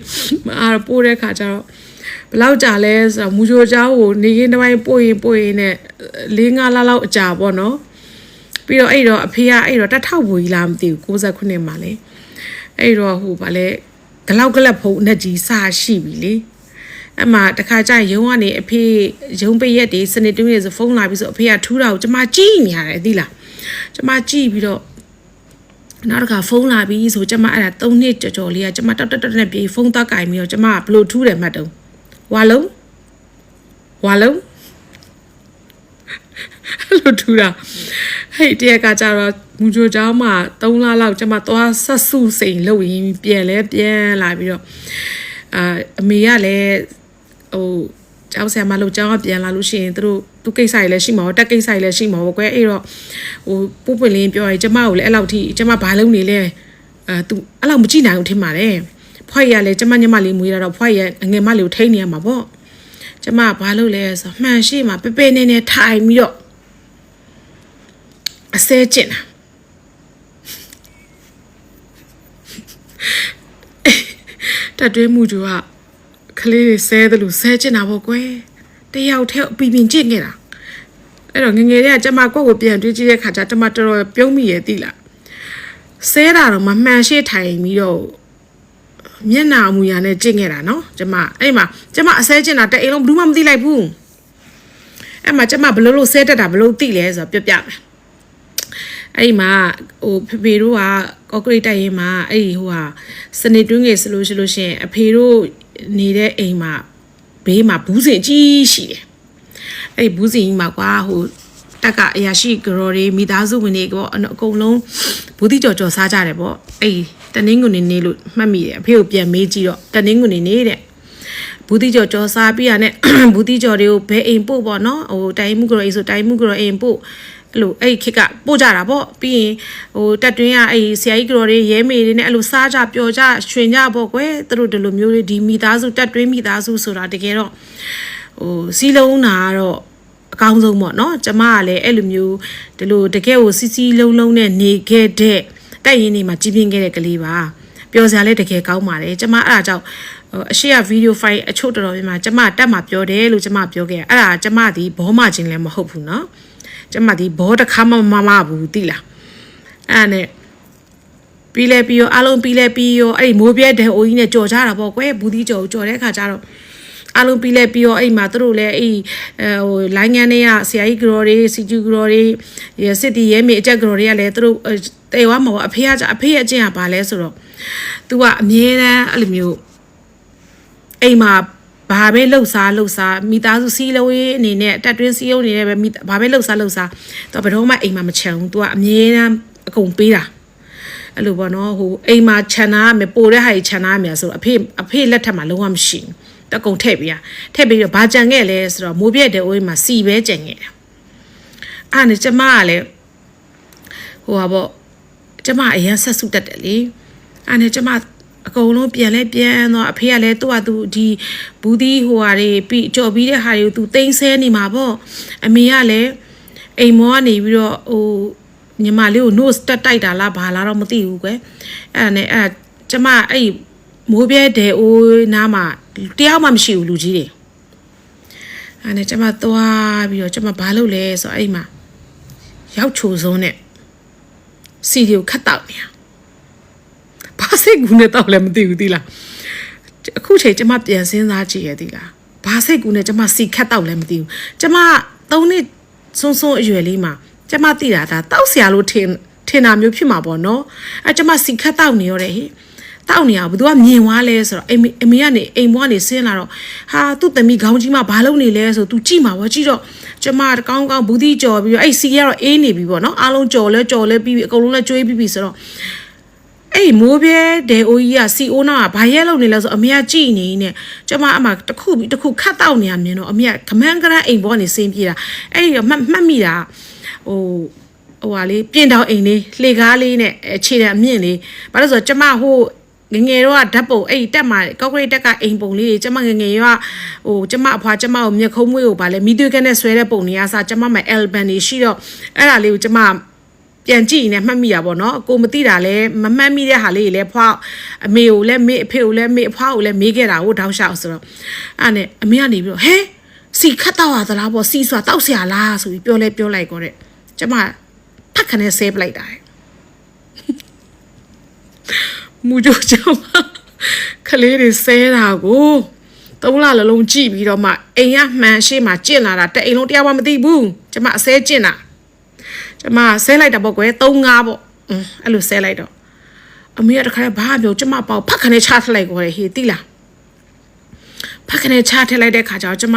မအားပို့တဲ့ခါကျတော့ဘယ်လောက်ကြာလဲဆိုတော့မူဂျိုချောင်းကိုနေကင်းတစ်ပိုင်းပို့ရင်နဲ့4-5လလောက်အကြာပေါ့နော်ပြီးတော့အဲ့တော့အဖေကအဲ့တော့တက်ထောက်ဘူကြီးလားမသိဘူး69မှာလေအဲ့တော့ဟိုဗာလဲဂလောက်ကလက်ဖုံအနဲ့ကြီးစရှိပြီလေအမှတခါကျရုံကနေအဖေရုံပိတ်ရက်တွေစနေတွင်းနေဆိုဖုန်းလာပြီးဆိုအဖေကထူးတာကိုကျမကြည့်နေရတယ်သိလားကျမကြည့်ပြီးတော့နောက်တစ်ခါဖုန်းလာပြီးဆိုကျမအဲ့ဒါ3နှစ်ကြော်လေးကကျမတက်နဲ့ပြေးဖုန်းသွားကင်ပြီးတော့ကျမဘလို့ထူးတယ်မှတ်တော့ဝါလုံးလို့ထူတာဟဲ့တရကကြတော့မူဂျိုချောင်းမှာ3လလောက်ကျမသွားဆက်စုစိန်လုပ်ရင်းပြန်လာပြီးတော့ အမေကလည်းဟိုကျောင်းဆရာမလို့ကျောင်းကပြန်လာလို့ရှိရင်သူကိစ္စတွေလည်းရှိမှာပေါ့တက်ကိစ္စတွေလည်းရှိမှာပေါ့ကွယ်အဲ့တော့ဟိုပို့ပွင့်လင်းပြောရင်ကျမကိုလည်းအဲ့လောက်ထိကျမဘာလုပ်နေလဲသူအဲ့လောက်မကြည့်နိုင်ဘူးထင်ပါတယ်ဖွားရလည်းကျမညမလေးမွေးတော့ဖွားရငယ်မလေးကိုထိန်းနေရမှာပေါ့ကျမဘာလုပ်လဲဆိုမှန်ရှိမှာပေပေနေနေထိုင်ပြီးတော့အစဲကျင်တာတတွေးမှုကြကကလေးတွေဆဲတယ်လို့ဆဲကျင်တာပေါ့ကွယ်တယောက်တည်းအပီပင်ကျင့်ခဲ့တာအဲ့တော့ငငယ်လေးကကျမကိုယ့်ကိုပြန်တွေးကြည့်တဲ့ခါကျကျမတော်တော်ပြုံးမိရဲ့တိလားဆဲတာတော့မမှန်ရှိထိုင်ပြီးတော့မျက်နှာအမူအရာနဲ့ကျင့်ခဲ့တာနော်ကျမအဲ့မှာကျမအဆဲကျင့်တာတအိမ်လုံးဘူးမှမသိလိုက်ဘူးအဲ့မှာကျမဘလို့ဆဲတက်တာဘလို့သိလဲဆိုတော့ပြမယ်အဲ့မှာဟိုဖေဖေတို့ကကော့ကရစ်တိုက်ရင်မှာအဲ့ဟိုဟာစနေတွင်းငယ်ဆိုလို့ရှိရင်အဖေတို့နေတဲ့အိမ်မှာဘေးမှာဘူးစင်ကြီးရှိတယ်အဲ့ဘူးစင်ကြီးမှာကွာဟိုတက်ကအရာရှိကြော်တွေမိသားစုဝင်တွေပေါ့အကုန်လုံးဘူးတိကြော်စားကြတယ်ပေါ့အဲ့တနင်္ဂနွေနေ့လို့မှတ်မိတယ်အဖေကိုပြန်မေးကြည့်တော့တနင်္ဂနွေနေ့တဲ့ဘူးတိကြော်စားပြီးရတဲ့ဘူးတိကြော်တွေကိုဘယ်အိမ်ပို့ပေါ့နော်ဟိုတိုင်းမှုကြော်အိမ်ဆိုတိုင်းမှုကြော်အိမ်ပို့အဲ့လိုအဲ့ခေတ်ကပို့ကြတာပေါ့ပြီးရင်ဟိုတက်တွင်းကအဲ့ဆရာကြီးကြော်တွေရဲမေတွေနဲ့အဲ့လိုစားကြပျော်ကြရွှင်ကြပေါ့ကွယ်သူတို့ဒီလိုမျိုးလေးဒီမိသားစုတက်တွင်းမိသားစုဆိုတာတကယ်တော့ဟိုစီးလုံးနာကတော့အကောင်းဆုံးပေါ့နော်ကျမကလည်းအဲ့လိုမျိုးဒီလိုတကယ်ကိုစီးလုံးနဲ့နေခဲ့တဲ့တိုက်ရင်နေမှာကြီးပြင်းခဲ့တဲ့ကလေးပါပျော်စရာလည်းတကယ်ကောင်းပါတယ်ကျမအဲ့ဒါကြောင့်အရှိရဗီဒီယိုဖိုင်အချို့တော်တော်များများကျမတက်မှာပြောတယ်လို့ကျမပြောခဲ့အဲ့ဒါကျမဒီဘောမချင်းလည်းမဟုတ်ဘူးနော်ကျမဒီဘောတစ်ခါမှမဘူးတိလားအဲ့နဲ့ပြီးလဲပြီးရောအားလုံးပြီးလဲပြီးရောအဲ့ဒီမိုးပြဲတဲ့အိုးကြီးနဲ့ကြော်ကြတာပေါ့ကွယ်ဘူးဒီကြော်ကြော်တဲ့ခါကျတော့အားလုံးပြီးလဲပြီးရောအဲ့မှာသူတို့လည်းအဲ့ဟိုလိုင်းငန်းတွေကဆရာကြီးကတော်တွေစီကျူကတော်တွေစစ်တီရဲမေအကြက်ကတော်တွေကလည်းသူတို့တေဝါမှာအဖေရဲ့အကျင့်ကဘာလဲဆိုတော့ तू ကအမြဲတမ်းအဲ့လိုမျိုးအိမ်မှာဘာပဲလှုပ်စားမိသားစုစီးလုံးရေးအနေနဲ့တက်တွင်းစီးရုံးနေနဲ့ပဲဘာပဲလှုပ်စားသူကဘယ်တော့မှအိမ်မှာမချမ်းဘူး तू ကအမြဲတမ်းအကုန်ပေးတာအဲ့လိုပေါ့နော်ဟိုအိမ်မှာခြံနာရမယ်ပိုတဲ့ဟာကြီးခြံနာရမယ်ဆိုတော့အဖေလက်ထက်မှာလုံးဝမရှိဘူးတကုံထည့်ပြီးတော့ဘာကြံခဲ့လဲဆိုတော့မိုးပြက်တဲ့အိုးမှာစီပဲကြံခဲ့တာအဲ့နဲ့ကျမကလည်းဟိုပါပေါ့ကျမအရင်ဆက်စုတက်တယ်လေအဲ့နဲ့ကျမအကုန်လုံးပြန်တော့အဖေကလည်းသူ့ဒီဘူးဒီဟိုဟာတွေပြီးကြော်ပြီးတဲ့ဟာတွေကိုသူသိမ်းဆဲနေမှာပေါ့အမေကလည်းအိမ်မောကနေပြီးတော့ဟိုညီမလေးကို nose တက်တိုက်တာလားဘာလားတော့မသိဘူးကွယ်အဲ့နဲ့အဲ့ကျမအဲ့မိုးပြဲတဲ့အိုးနားမှာတယောက်မှမရှိဘူးလူကြီးတွေအဲ့နဲ့ကျမသွားပြီးတော့ကျမဘာလုပ်လဲဆိုတော့အဲ့မှာရောက်ချိုစုံးနဲ့စီဒီကိုခတ်တောက်နေဘာစိတ်ကူးနဲ့တောက်လည်းမသိဘူးသီလားအခုချိန်ကျမပြန်စဉ်းစားကြည့်ရသီလားဘာစိတ်ကူးနဲ့ကျမစီခတ်တောက်လည်းမသိဘူးကျမ3နှစ်စွန်းအရွယ်လေးမှာကျမသိတာဒါတောက်ဆရာလို့ထင်တာမျိုးဖြစ်မှာပေါ့နော်အဲကျမစီခတ်တောက်နေရတဲ့ဟိတောက်နေရဘူးသူကမြင်သွားလဲဆိုတော့အမေကနေအိမ်ဘွားနေဆင်းလာတော့ဟာသူ့သမီးခေါင်းကြီးမဘာလုပ်နေလဲဆိုသူကြည့်မှာပေါ့ကြည့်တော့ကျမကောင်းဘူးသီးကြော်ပြီးတော့အဲ့စီကတော့အေးနေပြီပေါ့နော်အားလုံးကြော်လဲပြီးပြီအကုန်လုံးလဲကျွေးပြီးဆိုတော့အဲ့မိုးပြဲတဲ့အိုကြီးကစီအိုးနာကဘာရဲလုံနေလဲဆိုအမေကကြည်နေနေကျမအမတစ်ခုခတ်တောက်နေရမြင်တော့အမေကခမန်းကရန်အိမ်ဘောကနေဆင်းပြေးတာအဲ့ဒီမှတ်မိတာဟိုဟာလေးပြင်တောင်အိမ်လေးလှေကားလေးနဲ့ခြေတံအမြင့်လေးဘာလို့ဆိုတော့ကျမဟိုငယ်တော့ဓာတ်ပုံအဲ့တက်မှာကော့ကရိတ်တက်ကအိမ်ပုံလေးကျမငယ်ရောဟိုကျမအဖွားကျမကိုမျက်ခုံးမွေးကိုဗာလဲမိသွေးကနဲ့ဆွဲတဲ့ပုံနေရစားကျမမှာ album တွေရှိတော့အဲ့ဒါလေးကိုကျမပြန်ကြည့်နေမှတ်မိတာပေါ့နော်ကိုမသိတာလဲမမှတ်မိတဲ့ဟာလေးတွေလဲဖွားအမေကိုလဲမေအဖေကိုလဲမေအဖွားကိုလဲမေးခဲ့တာဟိုတောက်လျှောက်ဆိုတော့အဲ့နဲ့အမေကနေပြီးတော့ဟဲစီခတ်တော့ရသလားပေါ့စီဆိုတာတောက်เสียလားဆိုပြီးပြောလိုက်ကောတဲ့ကျမဖတ်ခနဲ့ဆဲပလိုက်တာမူကြိုကြောင့်ခလေးတွေဆဲတာကို3လလုံးကြည့်ပြီးတော့မှအိမ်ရမှန်ရှိမှကျင့်လာတာတအိမ်လုံးတရားမှမသိဘူးကျမအဆဲကျင့်တာကျမဆဲလိုက်တာပေါ့ကွယ်3-5ပေါ့အဲ့လိုဆဲလိုက်တော့အမေကတခါဘာပြောကျမပေါ့ဖတ်ခနဲ့ချထလိုက်ကောဟေးတိလားဖတ်ခနဲ့ချထလိုက်တဲ့ခါကျတော့ကျမ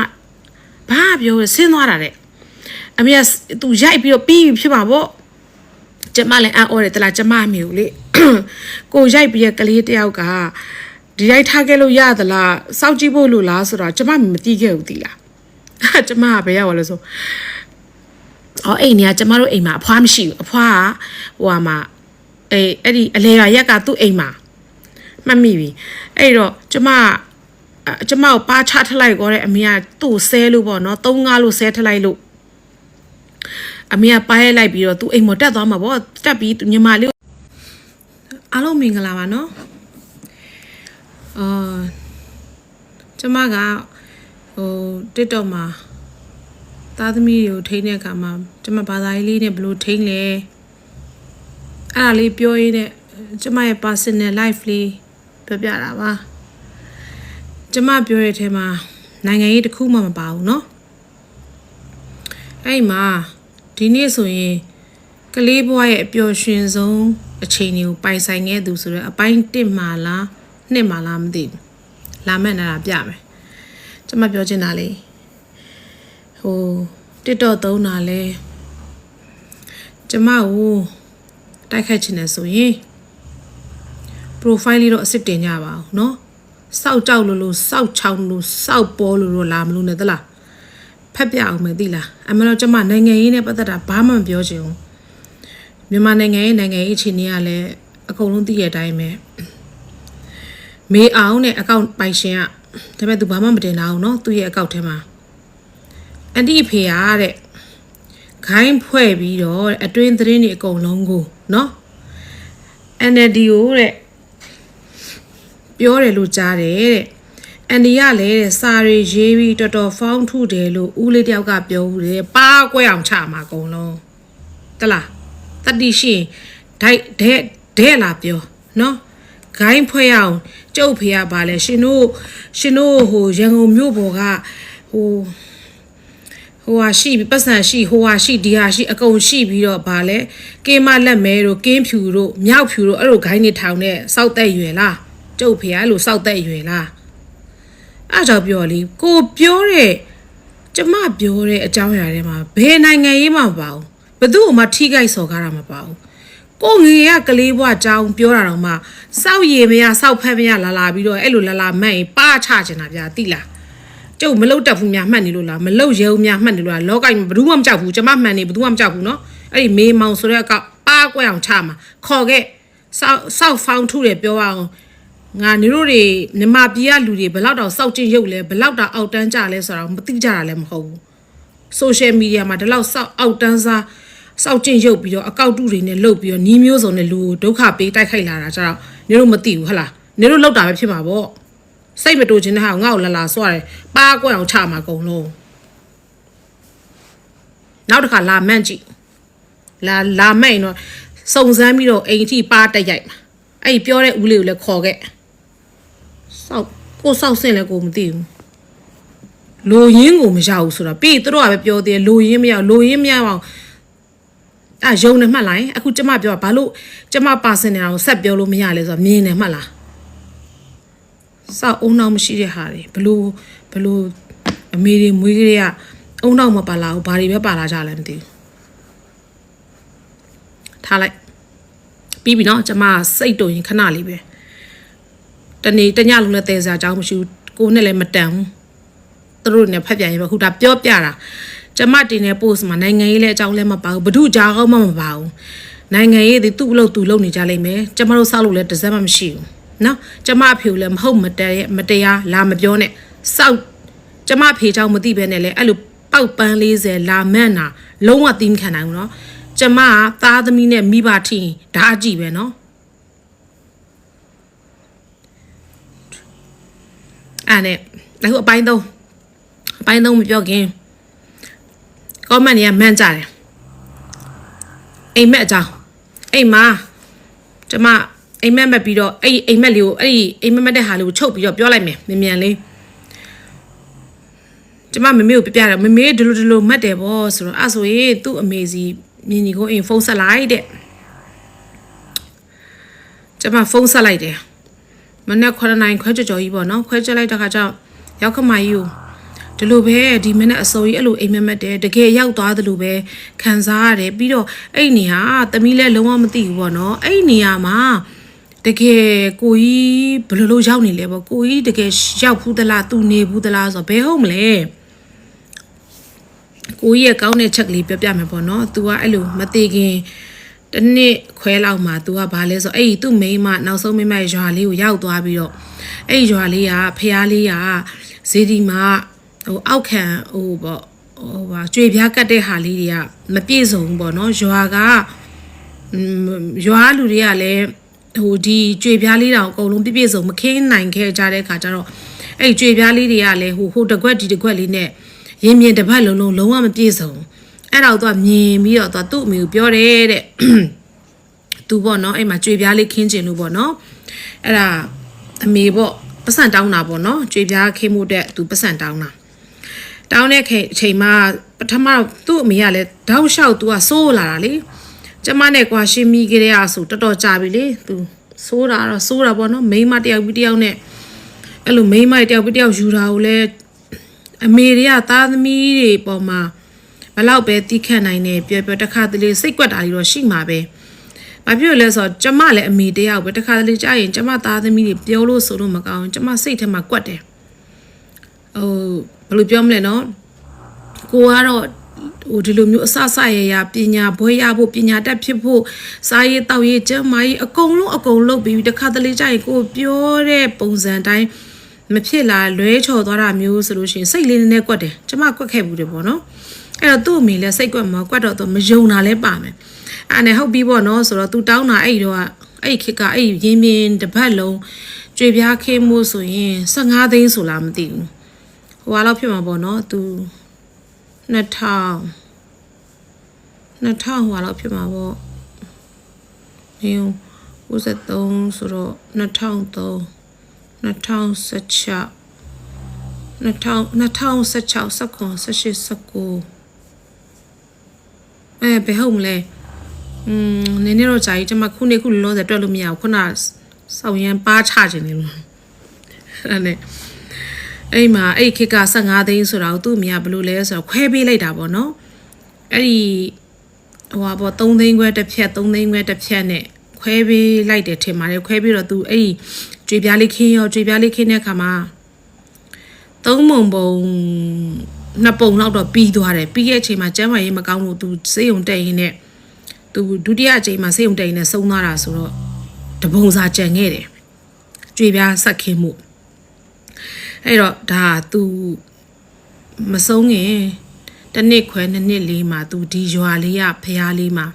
ဘာပြောဆင်းသွားတာတဲ့အမေကသူရိုက်ပြီးတော့ပြီးဖြစ်မှာပေါ့ကျမလည်းအော်တယ်တလားကျမအမေကိုလေကိုရိုက်ပြီးကလေးတယောက်က ဒီရိုက်ထားခဲ့လို့ရသလားစောက်ကြည့်ဖို့လို့လားဆိုတော့ကျမမသိခဲ့ဘူးသီလားကျမကဘယ်ရောက်လဲဆိုအိမ်နေကကျမတို့အိမ်မှာအဖွားမရှိဘူးအဖွားကဟိုမှာအဲ့ဒီအလေရရက်ကသူ့အိမ်မှာမှတ်မိပြီအဲ့တော့ကျမကိုပါချထလိုက်ကောတဲ့အမေကသူ့ဆဲလို့ပေါ့နော်3-5လို့ဆဲထလိုက်လို့အမေကပါရဲလိုက်ပြီးတော့သူ့အိမ်မတက်သွားမှာပေါ့တက်ပြီးညီမလေးအားလုံးမင်္ဂလာပါနော်ကျမကTikTok မှာသားသမီးတွေကိုထိန်းတဲ့အခါမှာကျမဘာသာရေးလေးနဲ့ဘယ်လိုထိန်းလဲအဲ့ဒါလေးပြောရင်းနဲ့ကျမရဲ့ personal life လေးပြောပြတာပါကျမပြောတဲ့အထဲမှာနိုင်ငံရေးတစ်ခုမှမပါဘူးเนาะအဲ့မှာဒီနေ့ဆိုရင်ကလေးဘွားရဲ့အပျော်ရွှင်ဆုံးအချိန်တွေကိုပိုင်ဆိုင်ခဲ့သူဆိုတော့အပိုင်း1မှာလား2မှာလားမသိဘူးလာမဲ့နာတာပြမယ်ကျမပြောချင်တာလေTikTok သုံးတာလဲကျမကိုတိုက်ခိုက်ချင်တယ်ဆိုရင် profile လေးတော့အစ်စ်တင်ကြပါအောင်เนาะစောက်ကြောက်လို့စောက်ချောင်းလို့စောက်ပေါ်လို့လာမလို့နဲ့သလားဖက်ပြအောင်မယ်သိလားအမှန်တော့ကျမနိုင်ငံရေးနဲ့ပတ်သက်တာဘာမှမပြောချင်ဘူးမြန်မာနိုင်ငံရဲ့နိုင်ငံရေးအခြေအနေကလည်းအကုန်လုံးသိရတဲ့အတိုင်းပဲမေအောင်နဲ့အကောင့်ပိုင်ရှင်ကဒါပေမဲ့သူဘာမှမတင်တာအောင်เนาะသူ့ရဲ့အကောင့်ထဲမှာအန်တီဖေရတဲ့ခိုင်းဖွဲ့ပြီးတော့အတွင်းသတင်းတွေအကုန်လုံးကိုเนาะ NLD ကိုတဲ့ပြောတယ်လို့ကြားတယ်တဲ့အန်ဒီကလည်းတဲ့စာရီရေးပြီးတော်တော်ဖောင်းထုတယ်လို့ဦးလေးတယောက်ကပြောဦးတယ်ပါကွဲအောင်ချမှာအကုန်လုံးတလားတတိရှိဒိုက်ဒဲလာပြောเนาะခိုင်းဖွဲ့အောင်ကျုပ်ဖေရပါလဲရှင်တို့ရန်ကုန်မြို့ပေါ်ကဟိုဟာရှိပြီးပတ်စံရှိဟိုဟာရှိဒီဟာရှိအကုန်ရှိပြီးတော့ဗာလဲကင်းမလက်မဲတို့ကင်းဖြူတို့မြောက်ဖြူတို့အဲ့လိုဂိုင်းနေထောင်တဲ့စောက်သက်ရွယ်လားကျုပ်ဖေအဲ့လိုစောက်သက်ရွယ်လားအဲ့ကြောင့်ပြောလေကိုပြောတဲ့ကျမပြောတဲ့အကြောင်းအရာတွေမှာဘယ်နိုင်ငံရေးမှမပါဘူးဘယ်သူ့မှထိခိုက်စော်ကားတာမပါဘူးကိုငယ်ကကလေးဘွားအကြောင်းပြောတာတော့မှစောက်ရည်မရစောက်ဖက်မရလာပြီးတော့အဲ့လိုလာမှတ်ရင်ပါချချင်တာဗျာတိလားကျုပ်မလုတ်တက်ဘူးများမှတ်နေလို့လားမလုတ်ရဲဘူးများမှတ်နေလို့လားလောကကြီးမှာဘယ်သူမှမကြောက်ဘူးကျမမှန်နေဘယ်သူမှမကြောက်ဘူးเนาะအဲ့ဒီမေးမောင်ဆိုတဲ့အကောက်ပါကွက်အောင်ချမှာခေါ်ခဲ့စောက်ဖောင်းထုတယ်ပြောအောင်ငါနေတို့တွေမြမပြည်ကလူတွေဘလောက်တောင်စောက်ကျင်ရုပ်လဲဘလောက်တောင်အောက်တန်းကြလဲဆိုတော့မသိကြတာလည်းမဟုတ်ဘူး social media မှာဒီလောက်စောက်အောက်တန်းစားစောက်ကျင်ရုပ်ပြီးတော့အကောက်တုတွေနဲ့လှုပ်ပြီးတော့နီးမျိုးစုံနဲ့လူဒုက္ခပေးတိုက်ခိုက်လာတာကြတော့နေတို့မသိဘူးဟလားနေတို့လောက်တာပဲဖြစ်မှာပေါ့စိတ်မတူခြင်းနဲ့ဟာငါ့ကိုလာဆွရတယ်ပါကွက်အောင်ချမှာအကုန်လုံးနောက်တစ်ခါလာမှန့်ကြည့်လာမှန့်တော့စုံစမ်းပြီးတော့အိမ်ထိပါတက်ရိုက်မှာအဲ့ပြောတဲ့ဦးလေးကိုလည်းခေါ်ခဲ့စောက်ဆင့်လည်းကိုမသိဘူးလိုရင်းကိုမရဘူးဆိုတော့ပြီးသူတို့ကပဲပြောသေးတယ်လိုရင်းမရအောင်ရုံနဲ့မှတ်လိုက်အခုကျမပြောဘာလို့ကျမပါစင်နေတာကိုဆက်ပြောလို့မရလဲဆိုတော့မြင်နေမှတ်လားစောက်အုံနောက်မရှိတဲ့ဟာတွေဘလို့အမေတွေမွေးကလေးကအုံနောက်မပါလာဘူးဘာတွေပဲပါလာကြလဲမသိဘူးထားလိုက်ပြီးပြီနော်ကျမစိတ်တုံရင်ခဏလေးပဲတညလုံးနဲ့တဲစားအကြောင်းမရှိဘူးကိုနဲ့လည်းမတန်ဘူးသူတို့နဲ့ဖက်ပြန်ရင်ပဲခုဒါပြောပြတာကျမတင်တဲ့ post မှာနိုင်ငံရေးလည်းအကြောင်းလည်းမပါဘူးဘဒုကြားကောင်းမှမပါဘူးနိုင်ငံရေးတွေသူ့လို့သူလုပ်နေကြလိမ့်မယ်ကျမတို့စောက်လို့လည်းတစ်စက်မှမရှိဘူးနော်ကျမအဖေကိုလည်းမဟုတ်မတရားလာမပြောနဲ့စောက်ကျမအဖေเจ้าမသိဘဲနဲ့လေအဲ့လိုပေါက်ပန်း40လာမှန်းတာလုံးဝသီးမခံနိုင်ဘူးနော်ကျမကသားသမီးနဲ့မိဘထင်ဓာတ်ကြည့်ပဲနော်အဲ့နဲ့အခုအပိုင်း3မပြောခင် comment တွေကမှန်းကြတယ်အိမ်မက်အကြောင်းအိမ်မှာကျမအိမ်မက်မက်ပြီးတော့အဲ့အိမ်မက်လေးကိုအဲ့အိမ်မက်မက်တဲ့ဟာလေးကိုချုပ်ပြီးတော့ပြောလိုက်မယ်မြန်လေးကျမမမေကိုပြပြတယ်မမေဒီလိုမှတ်တယ်ဗောဆိုတော့အဲ့ဆိုရင်သူ့အမေစီမြင်ကြီးကိုအိမ်ဖုန်းဆက်လိုက်တဲ့ကျမဖုန်းဆက်လိုက်တယ်မနေ့9နိုင်ခွဲကြော်ကြီးပေါ့နော်ခွဲချက်လိုက်တဲ့ခါကျရောက်ခမကြီးကိုဒီလိုပဲဒီမနေ့အစိုးရအဲ့လိုအိမ်မက်တယ်တကယ်ရောက်သွားတယ်လို့ပဲခံစားရတယ်ပြီးတော့အဲ့နေဟာသမီးလည်းလုံးဝမသိဘူးပေါ့နော်အဲ့နေဟာမှာ တကယ်ကိုကြီးဘယ်လိုလုပ်ရောက်နေလဲပေါ့ကိုကြီးတကယ်ရောက်ဘူးသလားသူနေဘူးသလားဆိုတော့ဘယ်ဟုတ်မလဲကိုကြီးရဲ့ကောင်းတဲ့ချက်ကလေးပြောပြမယ်ပေါ့နော် तू ကအဲ့လိုမသေးခင်တနှစ်ခွဲလောက်မှာ तू ကဘာလဲဆိုအဲ့ဒီသူ့မိန်းမနောက်ဆုံးမိန်းမရွာလေးကိုရောက်သွားပြီးတော့အဲ့ဒီရွာလေးကဖျားလေးကဇေဒီမှာဟိုအောက်ခံဟိုပေါ့ဟိုပါကြွေပြားကတ်တဲ့ဟာလေးတွေကမပြည့်စုံဘူးပေါ့နော်ရွာကရွာလူတွေကလည်းဟိုဒီကြွေပြားလေးတောင်အကုန်လုံးပြည့်စုံမခင်းနိုင်ခဲ့ကြတဲ့ခါကျတော့အဲ့ကြွေပြားလေးတွေကလည်းဟိုတကွက်ဒီတကွက်လေးနဲ့ရင်မြင်တစ်ပတ်လုံးလုံးဝမပြည့်စုံအဲ့တော့သူကမြင်ပြီးတော့သူ့အမေကိုပြောတယ်တဲ့သူပေါ့နော်အဲ့မှာကြွေပြားလေးခင်းကျင်လို့ပေါ့နော်အဲ့ဒါအမေပေါ့ပတ်စံတောင်းတာပေါ့နော်ကြွေပြားခင်းမှုတဲ့သူပတ်စံတောင်းတဲ့အချိန်မှာပထမသူ့အမေကလည်းတောက်လျှောက်သူကစိုးလာတာလေကျမနဲ့ကွာရှင်းမိကြတဲ့အားဆိုတော်တော်ကြာပြီလေသူစိုးတာတော့စိုးတာပေါ့နော်မိန်းမတယောက်ပြီးတယောက်နဲ့အဲ့လိုမိန်းမတယောက်ပြီးတယောက်ယူတာကိုလည်းအမေတွေကသားသမီးတွေပေါ်မှာဘလောက်ပဲတီးခတ်နိုင်နေပြောတခါတလေစိတ်ကွက်တာတွေတော့ရှိမှာပဲ။ဘာဖြစ်လို့လဲဆိုတော့ကျမလည်းအမေတယောက်ပဲတခါတလေကြားရင်ကျမသားသမီးတွေပြောလို့ဆိုလို့မကောင်းကျမစိတ်ထဲမှာကွက်တယ်။ဟိုဘယ်လိုပြောမလဲနော်။ကိုကတော့ဟိုဒီလိုမျိုးအဆဆရပညာဘွဲရဖို့ပညာတတ်ဖြစ်ဖို့စားရေးတောက်ရေးကျမကြီးအကုန်လုံးလုပ်ပြီးတခါတလေကြားရင်ကိုပြောတဲ့ပုံစံတိုင်းမဖြစ်လာလွဲချော်သွားတာမျိုးဆိုလို့ရှိရင်စိတ်လေးနည်းနည်းကွက်တယ်ကျမကွက်ခဲ့ဘူးတယ်ပေါ့နော်အဲ့တော့သူ့အမေလည်းစိတ်ကွက်မှာကွက်တော့သူမယုံတာလဲပါမယ်အဲ့နဲ့ဟုတ်ပြီပေါ့နော်ဆိုတော့သူတောင်းတာအဲ့တော့အဲ့ခေတ်ကအဲ့ရင်းမြင်းတစ်ပတ်လုံးကြွေပြားခင်းမှုဆိုရင်15သိန်းဆိုလားမသိဘူးဟိုဟာလောက်ဖြစ်မှာပေါ့နော်သူ2000ဟိုဟာလောက်ဖြစ်မှာပေါ့ည93ဆိုတော့2016 2016 ဘယ်ဟုတ်မလဲနည်းနည်းတော့ကြာကြီးကျမခုနေခုလောဆယ်တွက်လို့မရဘူးခုနစောင်းရန်ပါချခြင်းနေလို့အဲ့နဲ့အဲ့မှာအဲ့ခေတ်က15သိန်းဆိုတော့သူ့အမေကဘယ်လိုလဲဆိုတော့ခွဲပေးလိုက်တာပေါ့နော်အဲ့ဒီဟိုဟာပေါ့3သိန်းခွဲတစ်ဖြက်3သိန်းခွဲတစ်ဖြက်နဲ့ခွဲပေးလိုက်တယ်ထင်ပါတယ်ခွဲပြီးတော့သူအဲ့ဒီကြွေပြားလေးခင်းရောကြွေပြားလေးခင်းတဲ့အခါမှာ3ပုံ2ပုံလောက်တော့ပြီးသွားတယ်ပြီးရဲ့အချိန်မှာကျမ်းမာရေးမကောင်းလို့သူစေးုံတက်ရင်းနဲ့သူဒုတိယအချိန်မှာစေးုံတက်ရင်းနဲ့ဆုံးသွားတာဆိုတော့တပုံစာကြံခဲ့တယ်ကြွေပြားဆက်ခင်းမှုအဲ့တော့ဒါသူမဆုံးခင်တစ်နှစ်ခွဲ2နှစ်လေးမှာသူဒီရွာလေးကဖျားလေးမှာ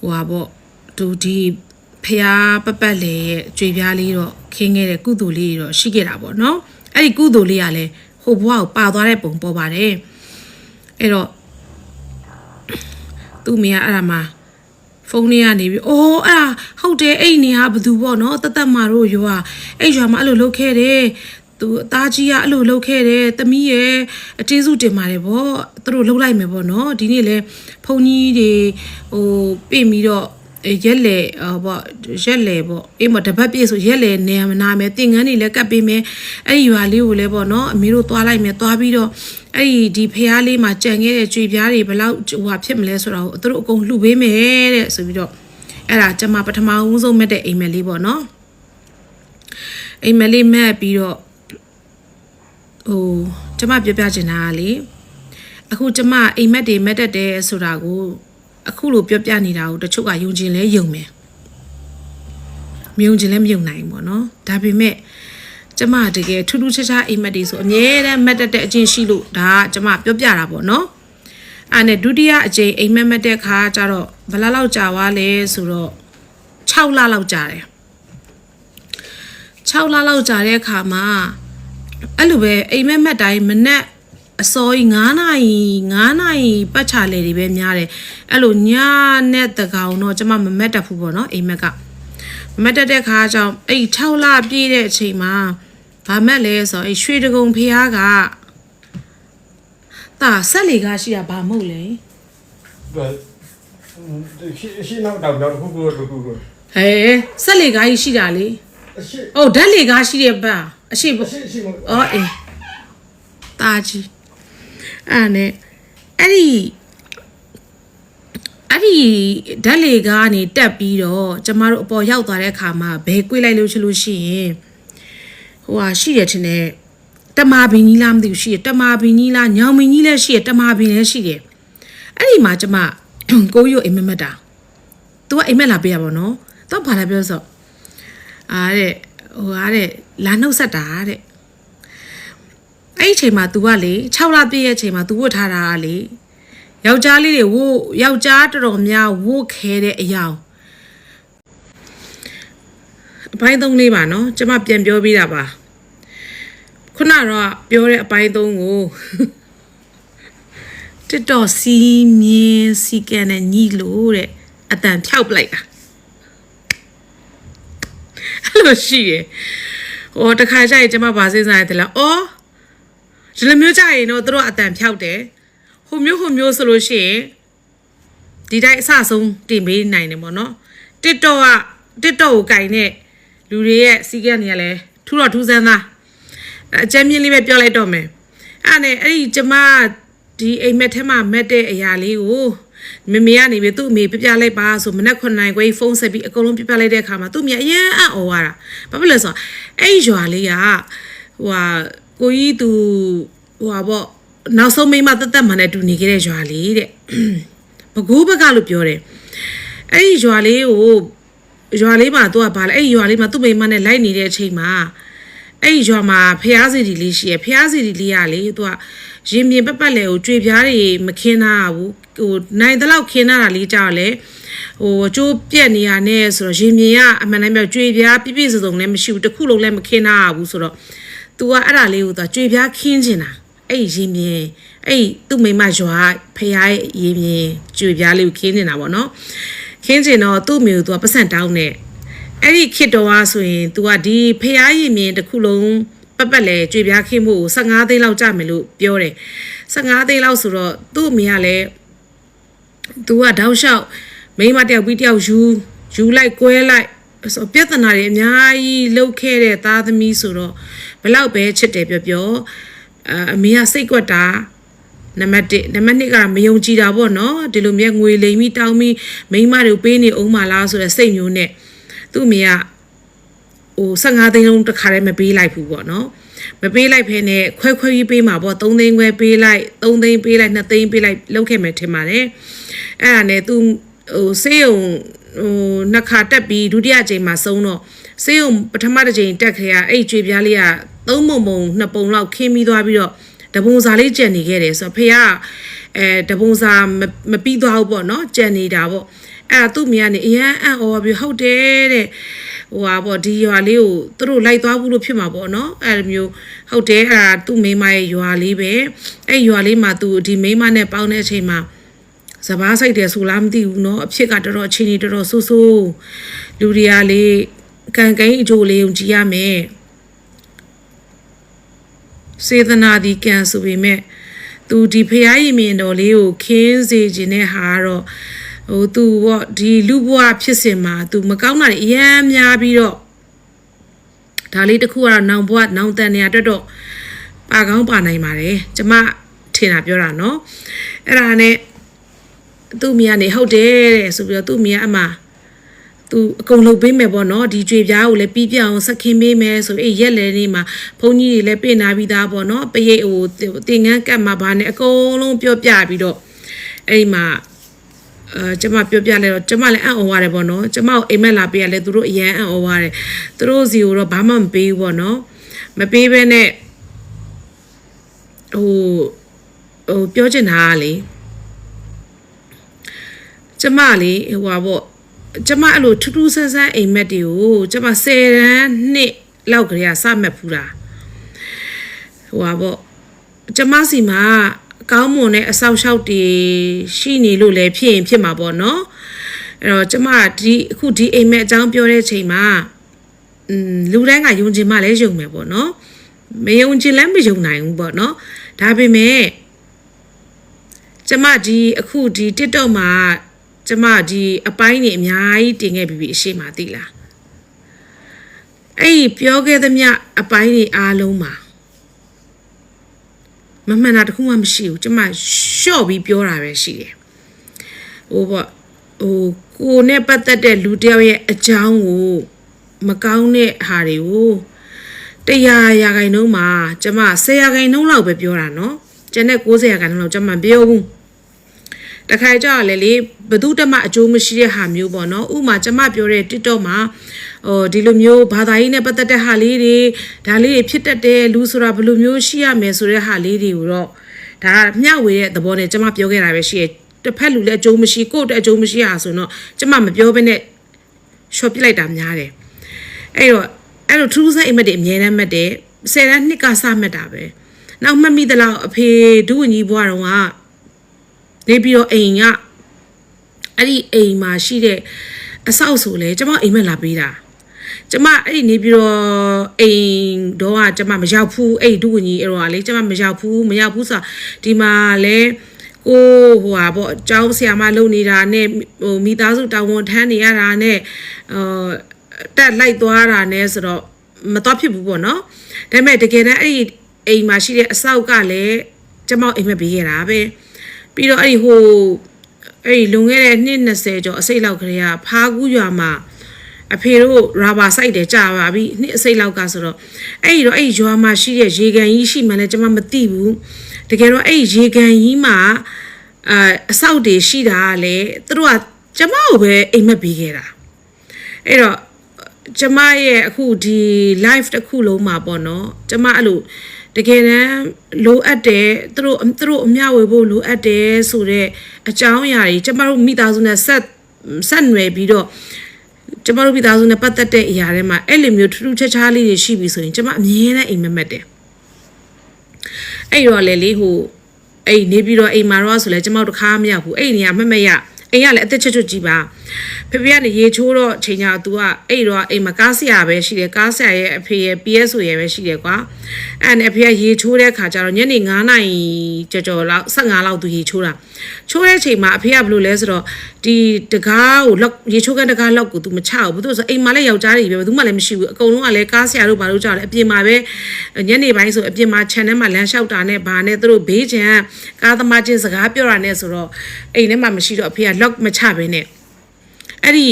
ဟိုဟာပေါ့သူဒီဖျားပတ်လေရဲ့ကြွေပြားလေးတော့ခင်းခဲ့တဲ့ကုသိုလ်လေးတော့ရှိခဲ့တာပေါ့နော်အဲ့ဒီကုသိုလ်လေးကလည်းဟိုဘွားကိုပါသွားတဲ့ပုံပေါ်ပါတယ်အဲ့တော့သူ့မိကအဲ့ဒါမှာဖုန်းလေးကနေပြီးအိုးအဲ့ဒါဟုတ်တယ်အဲ့နေဟာဘသူပေါ့နော်တသက်မာတို့ရွာအဲ့ရွာမှာအဲ့လိုလုပ်ခဲ့တယ်သူအသားကြီးကအဲ့လိုလုပ်ခဲ့တယ်တမီးရဲ့အတေးစုတင်ပါတယ်ဗောသူတို့လှုပ်လိုက်မယ်ဗောနော်ဒီနေ့လဲဖုန်းကြီးတွေဟိုပြင်ပြီးတော့ရက်လေပေါ့ရက်လေပေါ့အေးမတပတ်ပြည့်ဆိုရက်လေနေနာမယ်တင်ငန်းတွေလည်းကတ်ပေးမယ်အဲ့ဒီရွာလေးကိုလည်းပေါ့နော်အမေတို့သွားလိုက်မယ်သွားပြီးတော့အဲ့ဒီဖျားလေးမှာကြံခဲ့တဲ့ကြွေပြားတွေဘယ်လောက်ဟိုဖြစ်မလဲဆိုတော့သူတို့အကုန်လှူပေးမယ်တဲ့ဆိုပြီးတော့အဲ့ဒါကျွန်မပထမဦးဆုံးမဲ့တဲ့အိမ်မက်လေးပေါ့နော်အိမ်မက်လေးမက်ပြီးတော့ဟိုကျွန်မပြောပြချင်တာကလေအခုကျွန်မအိမ်မက်တွေမက်တက်တယ်ဆိုတာကိုအခုလိုပြောပြနေတာကိုတချို့ကယုံကြည်လဲယုံမယ်မယုံကြည်လဲမယုံနိုင်ဘူးပေါ့နော်ဒါပေမဲ့ကျမတကယ်ထူးထူးခြားခြားအိမ်မက်တွေဆိုအမြဲတမ်းမက်တက်တဲ့အချင်းရှိလို့ဒါကကျမပြောပြတာပေါ့နော်အဲ့နဲ့ဒုတိယအကြိမ်အိမ်မက်မက်တဲ့ခါကျတော့ဘယ်လောက်ကြာသွားလဲဆိုတော့6လလောက်ကြာတယ်6လလောက်ကြာတဲ့အခါမှာအဲ့လိုပဲအိမ်မက်တိုင်းမနက်အစောကြီး9နာရီပတ်ချလေတွေပဲများတယ်အဲ့လိုညနဲ့တကောင်တော့ကျွန်မမမက်တက်ဘူးပေါ့နော်အိမ်မက်ကမမက်တက်တဲ့ခါကျတော့အဲ့6လပြည့်တဲ့အချိန်မှာဘာမက်လဲဆိုတော့အဲ့ရွှေတကုံဖျားကတာဆက်လေကားရှိတာဘာမဟုတ်လဲရှိနောက်တော့ခုခုဟဲဆက်လေကားကြီးရှိတာလေဟုတ်ဓာတ်လေကားရှိတဲ့ဘာအရှိအော်အေးတာကြီးအဲ့နဲ့အဲ့ အဲ့ဒီဓာတ်လေကားကနေတက်ပြီးတော့ကျမတို့အပေါ်ရောက်သွားတဲ့အခါမှာဘဲကွေးလိုက်လို့ရှိရင်ဟိုဟာရှိရတဲ့နဲ့တမာဘင်းကြီးလားမသိဘူးရှိရတမာဘင်းကြီးလားညောင်ဘင်းကြီးလည်းရှိရတမာဘင်းလည်းရှိတယ်အဲ့ဒီမှာကျမကိုရိုအိမ်မက်တာသူကအိမ်မက်လာပေးရပါတော့တော့ဘာလဲပြောဆိုတဲ့ဟိုတဲ့လာနှုတ်ဆက်တာတဲ့အဲ့ဒီအချိန်မှာ तू ကလေ6လပြည့်ရဲ့အချိန်မှာ तू ဝတ်ထားတာကလေယောက်ျားလေးတွေဝို့ယောက်ျားတော်တော်များဝို့ခဲတဲ့အယောင်အပိုင်း3လေးပါနော်ကျမပြန်ပြောပြတာပါခုနတော့ပြောတဲ့အပိုင်း3ကိုတစ်တော်စီမြင်းစီကန်နဲ့ညီလို့တဲ့အတန်ဖြောက်ပလိုက်တာအဲ့လိုရှိရဟိုတခါကျရင်ကျမဗာစဉ်းစားရတယ်လားအော်ဒီလိုမျိုးကြရင်တော့တို့အတန်ဖြောက်တယ်ဟိုမျိုးဆိုလို့ရှိရင်ဒီတိုင်းအဆဆုံးတင်ပေးနိုင်တယ်ပေါ့နော်တစ်တော့ကိုကင်တဲ့လူတွေရဲ့စီကံနေရလဲထူတော့ထူးဆန်းသားအကြမ်းမြင့်လေးပဲပြောလိုက်တော့မယ်အဲ့နဲ့အဲ့ဒီကျမဒီအိမ်မက်ထဲမှာမက်တဲ့အရာလေးကိုမမေကနေပြီးသူ့အမေပြလိုက်ပါဆိုမနက်9နာရီခွဲဖုန်းဆက်ပြီးအကုန်လုံးပြလိုက်တဲ့အခါမှာသူ့အမေအရင်အံ့ဩရတာဘာဖြစ်လဲဆိုတော့အဲ့ရွာလေးကဟိုဟာကိုကြီးသူဟိုဟာပေါ့နောက်ဆုံးမိမတက်မှနဲ့တူနေခဲ့တဲ့ရွာလေးတဲ့ဘကူးဘကလို့ပြောတယ်အဲ့ဒီရွာလေးကိုရွာလေးမှာသူကဘာလဲအဲ့ဒီရွာလေးမှာသူ့မိမနဲ့လိုက်နေတဲ့အချိန်မှာအဲ့ဒီရွာမှာဖျားစီတီလေးရှိရဖျားစီတီလေးရလေသူကရင်မြင်ပတ်လေကိုကြွေပြားတွေမခင်းသားဘူးဟိုနိုင်တဲ့လောက်ခင်းသားတာလေးကြောက်လေဟိုကျိုးပြက်နေရနဲ့ဆိုတော့ရင်မြင်ကအမှန်တမ်းပြောကြွေပြားပြည့်စုံလည်းမရှိဘူးတစ်ခုလုံးလည်းမခင်းသားဘူးဆိုတော့ तू ကအဲ့ဒါလေးကိုသူကြွေပြားခင်းနေတာအဲ့ရင်မြင်အဲ့သူ့မိမရွာဖျားရင်မြင်ကြွေပြားလေးကိုခင်းနေတာပေါ့နော်ခင်းချင်တော့သူ့မျိုး तू ကပတ်စံတောင်းနေအဲ့ဒီခစ်တော်အားဆိုရင် तू ကဒီဖျားရင်မြင်တစ်ခုလုံးပတ်လေကြွေပြားခင်းမှုကို15သိန်းလောက်ကြမယ်လို့ပြောတယ်15သိန်းလောက်ဆိုတော့သူ့အမေကလည်း तू ကတောက်လျှောက်မိန်းမတယောက်ပြီးတယောက်ယူလိုက်ကွဲလိုက်ဆိုပြဿနာတွေအများကြီးလှုပ်ခဲ့တဲ့သားသမီးဆိုတော့ဘလောက်ပဲချစ်တယ်ပြောအမေကစိတ်ကွက်တာနံပါတ်1နံပါတ်2ကမယုံကြည်တာပေါ့နော်ဒီလိုမျိုးငွေလိမ်ပြီးတောင်းပြီးမိန်းမတွေကိုပေးနေအောင်မလားဆိုတဲ့စိတ်မျိုးနဲ့သူ့အမေကဟို15သိန်းလုံးတစ်ခါတည်းမပေးလိုက်ဘူးပေါ့နော်မပေးလိုက်ဖ ೇನೆ ခွဲကြီးပေးမှာပေါ့3သိန်းခွဲပေးလိုက်3သိန်းပေးလိုက်2သိန်းပေးလိုက်လောက်ခဲ့မယ်ထင်ပါတယ်အဲ့ဒါနဲ့သူဟိုဆေးရုံဟိုနှစ်ခါတက်ပြီးဒုတိယအကြိမ်မှာဆုံးတော့ဆေးရုံပထမတစ်ကြိမ်တက်ခဲ့ရအဲ့ကြွေပြားလေးက3ပုံ2ပုံလောက်ခင်းပြီးသွားပြီးတော့တပုံစာလေးကြံနေခဲ့တယ်ဆိုတော့ဖေကတပုံစာမပြီးသွားဘူးပေါ့နော်ကြံနေတာပေါ့အဲ့ဒါသူ့မိကနေအရန်အံ့ဩပြီးဟုတ်တယ်တဲ့ဟိုဟာပေါ့ဒီရွာလေးကိုသူတို့လိုက်သွားဘူးလို့ဖြစ်မှာပေါ့နော်အဲ့လိုမျိုးဟုတ်တယ်အဲ့ဒါသူ့မိန်းမရဲ့ရွာလေးပဲအဲ့ရွာလေးမှာသူဒီမိန်းမနဲ့ပေါင်းတဲ့အချိန်မှာစဘာဆိုင်တယ်ဆိုလားမသိဘူးเนาะအဖြစ်ကတော်တော်အချင်းကြီးတော်တော်ဆိုးဆိုးလူတွေကလေကန်ကိန်းအကျိုးလေးုံကြည့်ရမယ်စေတနာဒီကန်ဆိုပေမဲ့သူဒီဖျားရည်မြင်တော်လေးကိုခင်းစေခြင်းတဲ့ဟာတော့ဟိုသူပေါ့ဒီလူဘွားဖြစ်စင်မှာသူမကောင်းတာတွေအများများပြီးတော့ဒါလေးတစ်ခုကတော့နောင်ဘွားနောင်တန်နေရအတွက်တော့ပါကောင်းပါနိုင်ပါတယ်ကျမထင်တာပြောတာเนาะအဲ့ဒါနဲ့သူ့မိကနေဟုတ်တယ်တဲ့ဆိုပြီးတော့သူ့မိကအမသူအကုန်လုပ်ပေးမယ်ပေါ့နော်ဒီကြွေပြားကိုလည်းပြီးပြအောင်ဆက်ခင်းပေးမယ်ဆိုပြီးရက်လဲနေမှာဘုန်းကြီးတွေလည်းပြင်နာပြီးသားပေါ့နော်ပရိတ်ဟိုတင်ငန်းကတ်မှာဗာနဲ့အကုန်လုံးပြောပြပြီးတော့အဲ့မှာကျမပြောပြလဲတော့ကျမလည်းအံ့ဩရတယ်ပေါ့နော်ကျမကိုအိမ်မက်လာပေးရလဲသူတို့အရန်အံ့ဩရတယ်သူတို့စီကိုတော့ဘာမှမပေးဘူးပေါ့နော်မပေးဘဲနဲ့ဟိုပြောချင်တာကလေကျမလေးဟိုပါပေါ့ကျမအဲ့လိုထူးထူးဆန်းဆန်းအိမ်မက်တွေကိုကျမ10တန်းနှစ်လောက်ကလေးကစမှတ်ဖူးတာဟိုပါပေါ့ကျမစီမှာကောင်းမွန်တဲ့အဆောက်အအုံတွေရှိနေလို့လည်းဖြစ်ရင်ဖြစ်မှာပေါ့နော်အဲ့တော့ကျမဒီအခုဒီအိမ်မက်အကြောင်းပြောတဲ့အချိန်မှာလူတိုင်းကယုံကြည်မှလည်းယုံမယ်ပေါ့နော်မယုံကြည်လည်းမယုံနိုင်ဘူးပေါ့နော်ဒါပေမဲ့ကျမဒီအခုဒီ TikTok မှာကျမဒီအပိုင်းနေအများကြီးတင်ခဲ့ပြီးအရှိမသိလားအဲ့ပြောခဲ့သမျှအပိုင်းနေအားလုံးမှာမမှန်တာတခုမှမရှိဘူးကျမရှော့ပြီးပြောတာပဲရှိတယ်ဟိုပေါ့ ကိုနဲ့ပတ်သက်တဲ့လူတယောက်ရဲ့အကြောင်းကိုမကောင်းတဲ့ဟာတွေကို100%မှာကျမ10%လောက်ပဲပြောတာနော်ကျန်တဲ့90%လောက်ကျမပြောဘူးတခါကြလဲလေဘသူတမအကျိုးမရှိတဲ့ဟာမျိုးပေါ့နော်ဥမာကျမပြောတဲ့ TikTok မှာဒီလိုမျိုးဘာသာရေးနဲ့ပတ်သက်တဲ့ဟာလေးတွေဒါလေးတွေဖြစ်တတ်တယ်လူဆိုတာဘယ်လိုမျိုးရှိရမယ်ဆိုတဲ့ဟာလေးတွေကိုတော့ဒါမျှဝေတဲ့သဘောနဲ့ကျမပြောခဲ့တာပဲရှိရဲ့တစ်ဖက်လူလည်းအကျိုးမရှိကိုယ့်အတွက်အကျိုးမရှိဟာဆိုတော့ကျမမပြောဘဲနဲ့ရှော့ပြလိုက်တာများတယ်အဲ့တော့ထူးဆန်းအိမ်မက်တွေအများနဲ့မှတ်တယ်10တန်းနှစ်ကစမှတ်တာပဲနောက်မှတ်မိသလားအဖေဒုဝန်ကြီးဘွားတော်ကနေပြီးတော့အိမ်ကအဲ့ဒီအိမ်မှာရှိတဲ့အဆောက်ဆိုလဲကျမအိမ်မက်လာပေးတာကျမအဲ့ဒီနေပြီးတော့အိမ်တော့ကကျမမရောက်ဘူးအဲ့ဒုဝန်ကြီးအဲ့တော့လေကျမမရောက်ဘူးဆိုတာဒီမှာလဲကိုပေါ့ကျောင်းဆရာမလုပ်နေတာနဲ့မိသားစုတာဝန်ထမ်းနေရတာနဲ့တက်လိုက်သွားတာနဲ့ဆိုတော့မတော့ဖြစ်ဘူးပေါ့နော်ဒါပေမဲ့တကယ်တမ်းအဲ့ဒီအိမ်မှာရှိတဲ့အဆောက်ကလည်းကျမအိမ်မက်ပေးခဲ့တာပဲပြီးတော့အဲ့လွန်ခဲ့တဲ့နှစ်20ကျော်အစိတ်လောက်ကလေးကဖားကူးရွာမှာအဖေတို့ရာဘာစိုက်တယ်ကြာပါပြီနှစ်အစိတ်လောက်ကဆိုတော့အဲ့ရွာမှာရှိတဲ့ရေကန်ကြီးရှိမှလည်းကျမမသိဘူးတကယ်တော့အဲ့ရေကန်ကြီးမှာအဆောက်တွေရှိတာကလည်းသူတို့ကကျမကိုပဲအိမ်မက်ပေးခဲ့တာအဲ့တော့ကျမရဲ့အခုဒီ live တစ်ခုလုံးမှာပေါ့နော်ကျမအဲ့လိုတကယ်တမ်းလိုအပ်တယ်သူတို့အမျှဝေဖို့လိုအပ်တယ်ဆိုတော့အကြောင်းအရာတွေကျမတို့မိသားစုနဲ့ဆက်နွယ်ပြီးတော့ကျမတို့မိသားစုနဲ့ပတ်သက်တဲ့အရာတွေမှာအဲ့လိုမျိုးထူးထူးခြားခြားလေးတွေရှိပြီဆိုရင်ကျမအမြဲတမ်းအိမ်မက်တယ်အဲ့တော့လေအဲ့နေပြီးတော့အိမ်မှာတော့ဆိုလဲကျမတို့တစ်ခါမရဘူးအဲ့နေရာမက်ရအိမ်ကလည်းအသက်ချွတ်ကြီးပါဖေဖေကနေရေချိုးတော့ချိန်ချာ तू ကအဲ့တော့အိမ်မှာကားဆရာပဲရှိတယ်ကားဆရာရဲ့အဖေရဲ့ PSO ရဲ့ပဲရှိတယ်ကွာအဲ့နဲ့အဖေကရေချိုးတဲ့ခါကျတော့ညနေ9နာရီကျော်လောက်15လောက် तू ရေချိုးတာချိုးတဲ့ချိန်မှာအဖေကဘယ်လိုလဲဆိုတော့ဒီတကားကိုလောက်ရေချိုးကန်တကားလောက်ကို तू မချဘူးသူဆိုအိမ်မှာလည်းယောက်ျားတွေပဲဘယ်သူမှလည်းမရှိဘူးအကုန်လုံးကလည်းကားဆရာတို့ဘာလို့ကြောက်လဲအပြင်မှာပဲညနေပိုင်းဆိုအပြင်မှာ channel မှာလမ်းလျှောက်တာနဲ့ဘာနဲ့သူတို့ဘေးချံကားသမားချင်းစကားပြောတာနဲ့ဆိုတော့အိမ်ထဲမှာမရှိတော့အဖေကလောက်မချဘဲနဲ့အဲ့ဒီ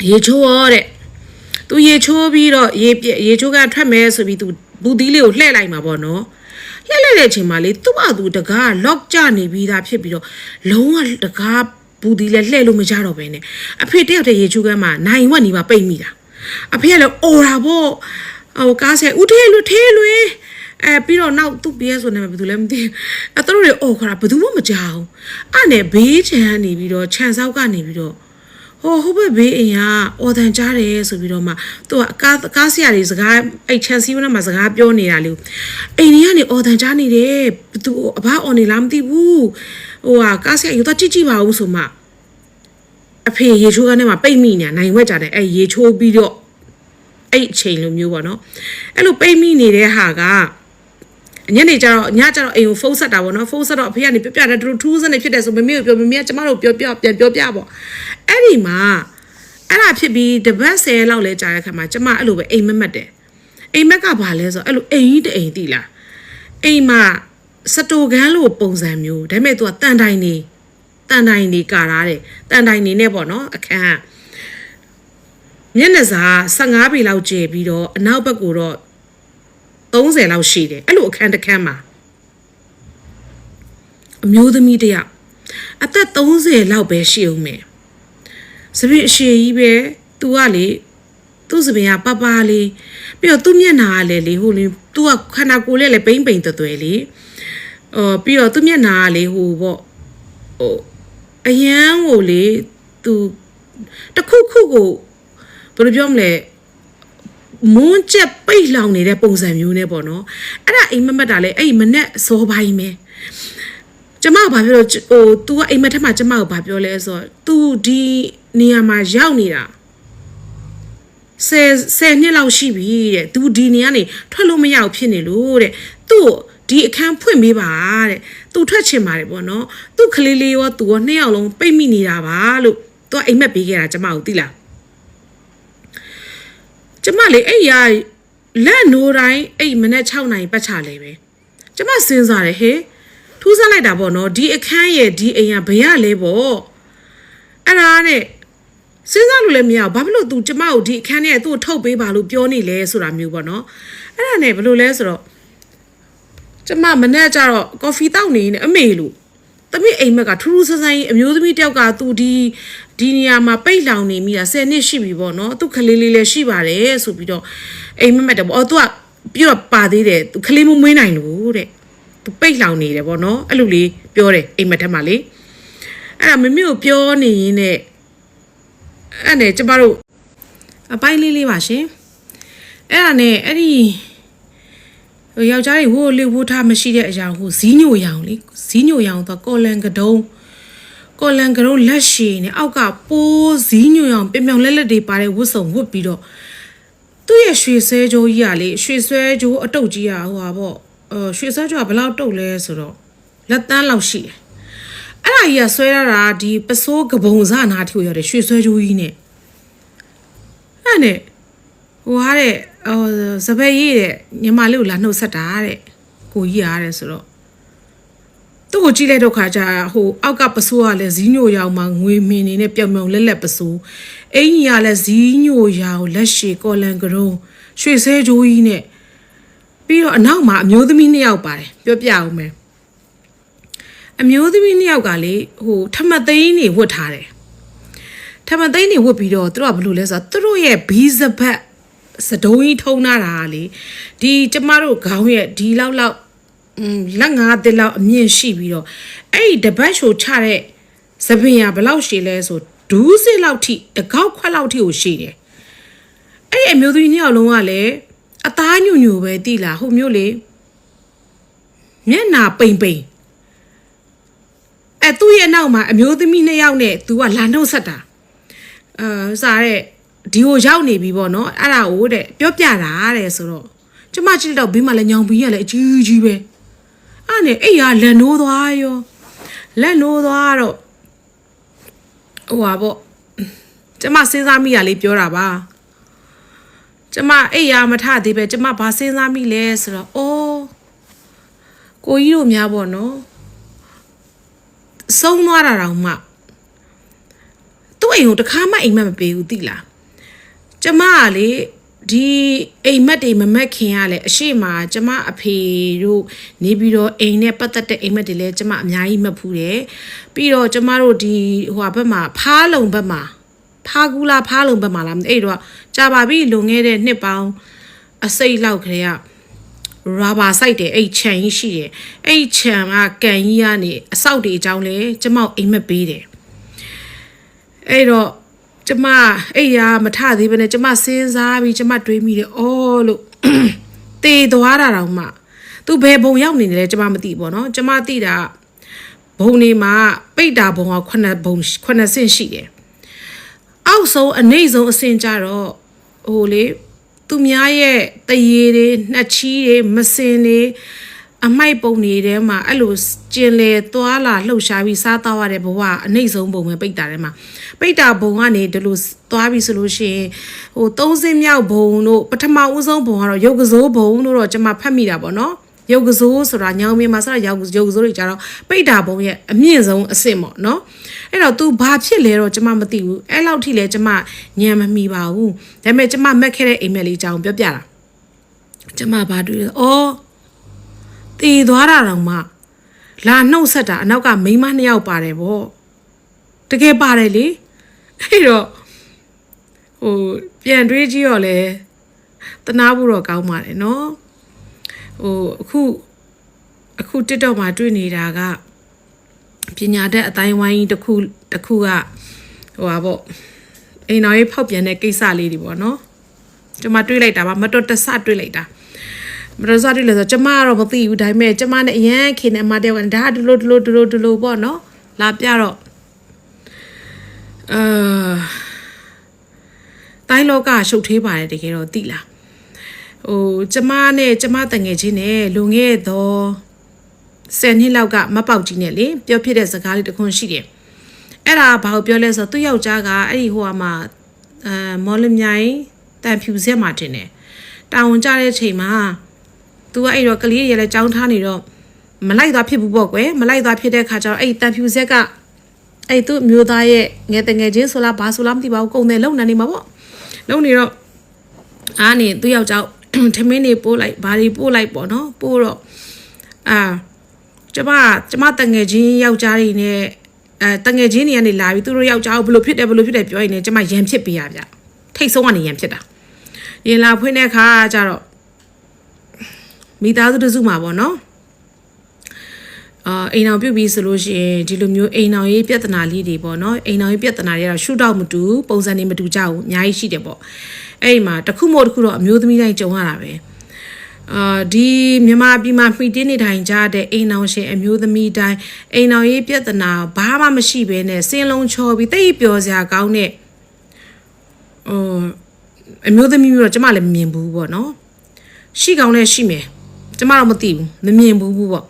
ရေချိုးရောတဲ့သူရေချိုးပြီးတော့ရေချိုးကထွက်မယ်ဆိုပြီးသူဘူးသီးလေးကိုလှည့်လိုက်မှာပေါ့နော်လှည့်လိုက်တဲ့အချိန်မှာလေသူ့အတူတကားလော့ကျနေပြီးသားဖြစ်ပြီးတော့လုံးဝတကားဘူးသီးလည်းလှည့်လို့မကြတော့ဘဲနဲ့အဖေတယောက်တည်းရေချိုးကမ်းမှာနိုင်ဝက်နေမှာပိတ်မိတာအဖေကလည်းအော်တာပေါ့ကားဆဲဦးထဲလွပြီးတော့နောက်သူ့ပြဲဆိုနေမှာဘယ်သူလဲမသိဘူးသူတို့တွေအော်ခေါ်တာဘယ်သူမှမကြောက်အဲ့နဲ့ဘေးချမ်းနေပြီးတော့ခြံဆောက်ကနေပြီးတော့ဟုတ်ပဲဘေးအိမ်ကအော်တန်ကြားတယ်ဆိုပြီးတော့မှသူကကားဆရာတွေစကားအဲ့ခြံစည်းဝန်းမှာစကားပြောနေတာလေအိမ်ကြီးကနေအော်တန်ကြားနေတယ်သူအဘအော်နေလားမသိဘူးကားဆရာယူတော့ကြည့်ပါဦးဆိုမှအဖေရေချိုးကနေမှပိတ်မိနေနိုင်ဝက်ကြတယ်အဲ့ရေချိုးပြီးတော့အဲ့အချိန်လိုမျိုးပေါ့နော်အဲ့လိုပိတ်မိနေတဲ့ဟာကညနေကျတော့အိမ်ကိုဖုန်းဆက်တာပေါ့နော်ဖုန်းဆက်တော့အဖေကနေပြတယ်သူတို့ထူးစနေဖြစ်တယ်ဆိုမမေကိုပြောမမေကကျမတို့ပြန်ပြောပြပေါ့အဲ့ဒီမှာအဲ့ဒါဖြစ်ပြီးတပတ်10လောက်လဲကြာတဲ့ခါမှာကျမအဲ့လိုပဲအိမ်မက်တယ်အိမ်မက်ကဘာလဲဆိုအဲ့လိုအိမ်ကြီးတအိမ်တိလားအိမ်မှာစတိုကန်းလို့ပုံစံမျိုးဒါပေမဲ့ तू ကတန်တိုင်နေကာထားတယ်တန်တိုင်နေနဲ့ပေါ့နော်အခန်းမျက်နှာစာ15ပေလောက်ကျပြီးတော့အနောက်ဘက်ကိုတော့30လောက်ရှိတယ်အဲ့လိုအခန်းတစ်ခန်းမှာအမျိုးသမီးတယောက်အသက်30လောက်ပဲရှိအောင်မယ်စပစ်အရှိကြီးပဲသူကလေသူ့စပင်ကပပလေးပြီးတော့သူ့မျက်နှာကလည်းလေဟိုလေသူကခန္ဓာကိုယ်လည်းပိမ့်သွဲလေပြီးတော့သူ့မျက်နှာကလေဟိုပေါ့အရန်ကိုလေသူတခုခုကိုဘယ်လိုပြောမလဲမွန်းချက်ပိတ်လောင်နေတဲ့ပုံစံမျိုးနဲ့ပေါ့နော်အဲ့ဒါအိမ်မက်တာလေအဲ့မနဲ့စောပိုင်းပဲကျမကဘာပြောလို့तू ကအိမ်မက်ထက်မှာကျမကိုဘာပြောလဲဆိုတော့ तू ဒီနေရာမှာရောက်နေတာ10နှစ်လောက်ရှိပြီတဲ့ तू ဒီနေရာနေထွက်လို့မရဘူးဖြစ်နေလို့တဲ့သူ့ဒီအခန်းဖွင့်ပေးပါတဲ့ तू ထွက်ချင်ပါတယ်ပေါ့နော်သူ့ကလေးလေးရော तू ရောနှစ်ယောက်လုံးပိတ်မိနေတာပါလို့ तू အိမ်မက်ပေးခဲ့တာကျမကိုသိလားကျမလေအဲ့ရလက်နိုးတိုင်းအဲ့မနေ့6နိုင်ပတ်ချလဲပဲကျမစဉ်းစားတယ်ဟဲ့ထူးဆန်းလိုက်တာပေါ့နော်ဒီအခန်းရဲ့ဒီအိမ်ကဘယ်ရလဲပေါ့ အဲ့ဒါနဲ့စဉ်းစားလို့လည်းမရဘူးဘာဖြစ်လို့ तू ကျမကိုဒီအခန်းထဲသူ့ထုတ်ပေးပါလို့ပြောနေလဲဆိုတာမျိုးပေါ့နော်အဲ့ဒါနဲ့ဘယ်လိုလဲဆိုတော့ကျမမနေ့ကျတော့ကော်ဖီတောက်နေနေအမေလို့သမီးအိမ်မက်ကထူးထူးဆန်းဆန်းအမျိုးသမီးတယောက်က तू ဒီနေရာမှာပိတ်လောင်နေမိတာ10နှစ်ရှိပြီပေါ့နော်သူ့ကလေးလေးလည်းရှိပါတယ်ဆိုပြီးတော့အိမ်မက်တယ်ပေါ့သူကပြီးတော့ပါသေးတယ်သူကလေးမမွေးနိုင်လို့တဲ့သူပိတ်လောင်နေတယ်ပေါ့နော်အဲ့လိုလေးပြောတယ်အိမ်မက်ထက်မှာလေအဲ့ဒါမမေကိုပြောနေရင်းနဲ့အဲ့နဲ့ကျမတို့အပိုင်းလေးပါရှင်အဲ့ဒါနဲ့အဲ့ဒီယောက်ျားတွေဝိုးလေးဝိုးထားမရှိတဲ့အရာကိုဇီးညိုရောင်လေဇီးညိုရောင်တော့ကော်လန်ကတုံးလက်ရှည်နဲ့အောက်ကပိုးဇီးညိုရောင်ပြောင်ပြောင်လက်တွေပါတဲ့ဝတ်စုံဝတ်ပြီးတော့သူ့ရဲ့ရွှေဆွဲကြိုးကြီးကလေရွှေဆွဲကြိုးအတုပ်ကြီးကဟိုပါပေါ့ရွှေဆွဲကြိုးကဘယ်လောက်တုပ်လဲဆိုတော့လက်တန်းလောက်ရှိတယ်အဲ့ဒါကြီးကဆွဲရတာဒီပစိုးကပုံစနာထီကိုရတယ်ရွှေဆွဲကြိုးကြီးနဲ့အဲ့နဲ့ဟိုဟာတဲ့စပယ်ရေးတဲ့ညီမလေးကိုလာနှုတ်ဆက်တာတဲ့ကိုကြီးရတယ်ဆိုတော့သူ့ကိုကြည့်လိုက်တော့ခါကျဟိုအောက်ကပစိုးကလည်းဇီးညိုရောင်မှာငွေမင်းနေနဲ့ပြောင်ပြောင်လက်ပစိုးအင်းကြီးကလည်းဇီးညိုရောင်လက်ရှည်ကော်လန်ကရုံးရွှေဆဲကြိုးကြီးနဲ့ပြီးတော့အနောက်မှာအမျိုးသမီး2ယောက်ပါတယ်ပြောပြအောင်မယ်အမျိုးသမီး2ယောက်ကလေဟိုထမသိန်းနေဝတ်ထားတယ်ထမသိန်းနေဝတ်ပြီးတော့သူတို့ကဘယ်လိုလဲဆိုတော့သူတို့ရဲ့ဘီးစပတ်စတုံးကြီးထုံးထားတာလေဒီကျမတို့ခေါင်းရဲ့ဒီလောက်လက်9တက်လောက်အမြင့်ရှိပြီးတော့အဲ့ဒီတပတ်ရှိုချတဲ့သပင်ရဘယ်လောက်ရှိလဲဆိုဒူးစစ်လောက်ထိတကောက်ခွက်လောက်ထိကိုရှိတယ်အဲ့ဒီအမျိုးသမီး2ယောက်လုံးကလည်းအသားညွညွပဲတိလာဟိုမျိုးလေမျက်နာပိန်အဲ့သူ့ရဲ့နောက်မှာအမျိုးသမီး2ယောက်နဲ့ तू ကလာနှုတ်ဆက်တာစားတဲ့ဒီကိုရောက်နေပြီပေါ့နော်အဲ့ဒါကိုတဲ့ပြောပြတာတဲ့ဆိုတော့ကျမကြည့်တော့ဘေးမှာလည်းညောင်ပြီးရလည်းအကြီးကြီးပဲအဲ့နဲ့အဲ့ရလက်နိုးသွားရောလက်နိုးသွားတော့ဟိုပါပေါ့ကျမစဉ်းစားမိရလေးပြောတာပါကျမအဲ့ရမထသေးပဲကျမဘာစဉ်းစားမိလဲဆိုတော့အိုးကိုကြီးတို့များပေါ့နော်ဆုံးသွားတာတောင်မှသူ့အိမ်ကိုတခါမှအိမ်မက်မပေးဘူးသိလားကျမကလေဒီအိမ်မက်တွေမမက်ခင်ကလည်းအရှိမကျမအဖေတို့နေပြီးတော့အိမ်နဲ့ပတ်သက်တဲ့အိမ်မက်တွေလည်းကျမအများကြီးမက်ဖူးတယ်ပြီးတော့ကျမတို့ဒီဟိုဘက်မှာဖားလုံဘက်မှာဖားကူလားဖားလုံဘက်မှာလားမသိအဲ့တော့ကြာပါပြီလွန်ခဲ့တဲ့နှစ်ပေါင်းအစိတ်လောက်ခရေကရာဘာစိုက်တယ်အဲ့ခြံကြီးရှိတယ်အဲ့ခြံကကန်ကြီးကနေအဆောက်တွေအကြောင်းလဲကျမအိမ်မက်ပေးတယ်အဲ့တော့ကျမအဲ့ရမထသေးဘဲနဲ့ကျမစဉ်းစားပြီးကျမတွေးမိတယ်အော်လို့တေသွားတာတောင်မှသူဘယ်ဘုံရောက်နေတယ်လဲကျမမသိဘောနော်ကျမသိတာဘုံနေမှာပိတ်တာဘုံက9ဆင့်ရှိတယ်အောက်ဆုံးအနိမ့်ဆုံးအဆင့်ကြတော့ဟိုလေသူများရဲ့တရေတွေနှက်ချီးတွေမစင်တွေအမိုက်ပုံတွေထဲမှာအဲ့လိုကျင်လေသွားလာလှုပ်ရှားပြီးစားတော့ရတဲ့ဘဝအနှိမ့်ဆုံးပုံပဲပိတ်တာထဲမှာပိတ်တာဘုံကနေဒီလိုသွားပြီးဆိုလို့ရှိရင်ဟို3ဆင်းမြောက်ဘုံတို့ပထမဦးဆုံးဘုံကတော့ရုပ်ကစိုးဘုံတို့တော့ကျွန်မဖတ်မိတာပေါ့နော်ရုပ်ကစိုးဆိုတာညောင်မြင်မှာဆိုတာရုပ်ကစိုးတွေကြတော့ပိတ်တာဘုံရဲ့အမြင့်ဆုံးအဆင့်ပေါ့နော်အဲ့တော့ तू ဘာဖြစ်လဲတော့ကျွန်မမသိဘူးအဲ့လောက်ထိလဲကျွန်မညံမမိပါဘူးဒါပေမဲ့ကျွန်မမက်ခဲ့တဲ့အိမ်မက်လေးအကြောင်းပြောပြတာကျွန်မဘာတွေ့လဲအော်တည်သွားတာတော့မှလာနှုတ်ဆက်တာအနောက်ကမိန်းမ2ယောက်ပါတယ်ဗောတကယ်ပါတယ်လေအဲ့တော့ဟိုပြန်တွေးကြည့်တော့လေတနာဖို့တော့ကောင်းပါတယ်နော်ဟိုအခု TikTok မှာတွေ့နေတာကပညာတတ်အတိုင်းဝိုင်းတစ်ခုကဟိုပါပေါ့အိမ်တော်ရေးဖောက်ပြန်တဲ့ကိစ္စလေးတွေပေါ့နော်ကျွန်မတွေးလိုက်တာပါမတော်တဆတွေးလိုက်တာမတော်တဆတွေးလို့ဆိုကျမကတော့မသိဘူးဒါပေမဲ့ကျမနဲ့အရန်ခင်နေမှတဲ့ကဒါဒီလိုပေါ့နော်လာပြတော့တိုင်းလောကရှုပ်ထွေးပါတယ်တကယ်တော့သိလားဟိုကျမနဲ့ကျမတငယ်ချင်းနဲ့လုံခဲ့တော့10နှစ်လောက်ကမပေါက်ကြီးနဲ့လေပြောဖြစ်တဲ့စကားလေးတစ်ခွန်းရှိတယ်အဲ့ဒါဘာကိုပြောလဲဆိုတော့သူ့ယောက်ျားကအဲ့ဒီဟိုမှာမော်လမြိုင်တန်ဖြူဆက်မှာတင်တယ်တာဝန်ကြတဲ့ချိန်မှာသူကအဲ့တော့ကလေးတွေလည်းကြောင်းထားနေတော့မလိုက်သွားဖြစ်ဘူးပေါ့ကွယ်မလိုက်သွားဖြစ်တဲ့ခါကျတော့အဲ့တန်ဖြူဆက်က အဲ့သူမျိုးသားရဲ့ငယ်တငယ်ချင်းဆိုလားဘာဆိုလားမသိပါဘူးကုန်တယ်လုံနေမှာပေါ့လုံနေတော့အားနေသူ့ယောက်ျားထမင်းနေပို့လိုက်ဘာတွေပို့လိုက်ပေါ့နော်ပို့တော့ကျမတငယ်ချင်းယောက်ျားတွေနဲ့တငယ်ချင်းတွေကနေလာပြီးသူတို့ယောက်ျားကိုဘယ်လိုဖြစ်တယ်ပြောရင်လည်းကျမရန်ဖြစ်ပေးရဗျထိတ်ဆုံးကနေရန်ဖြစ်တာရင်လာဖွင့်တဲ့အခါကျတော့မိသားစုတစုမှာပေါ့နော်အိမ်အောင်ပြုတ်ပြီးဆိုလို့ရှိရင်ဒီလိုမျိုးအိမ်အောင်ရေးပြဿနာလေးတွေပေါ့နော်အိမ်အောင်ရေးပြဿနာတွေကတော့ရှုတော့မတူပုံစံတွေမတူကြဘူးအများကြီးရှိတယ်ပေါ့အဲ့မှာတစ်ခုမို့တစ်ခုတော့အမျိုးသမီးတိုင်းကြုံရတာပဲဒီမြန်မာပြည်မှာမှီတင်းနေထိုင်ကြတဲ့အိမ်အောင်ရှင်အမျိုးသမီးတိုင်းအိမ်အောင်ရေးပြဿနာဘာမှမရှိဘဲနဲ့စင်းလုံးချောပြီးတိတ်ပျော်စရာကောင်းတဲ့အမျိုးသမီးမျိုးတော့ကျမလည်းမမြင်ဘူးပေါ့နော်ရှိကောင်းလည်းရှိမယ်ကျမတော့မသိဘူးမမြင်ဘူးပေါ့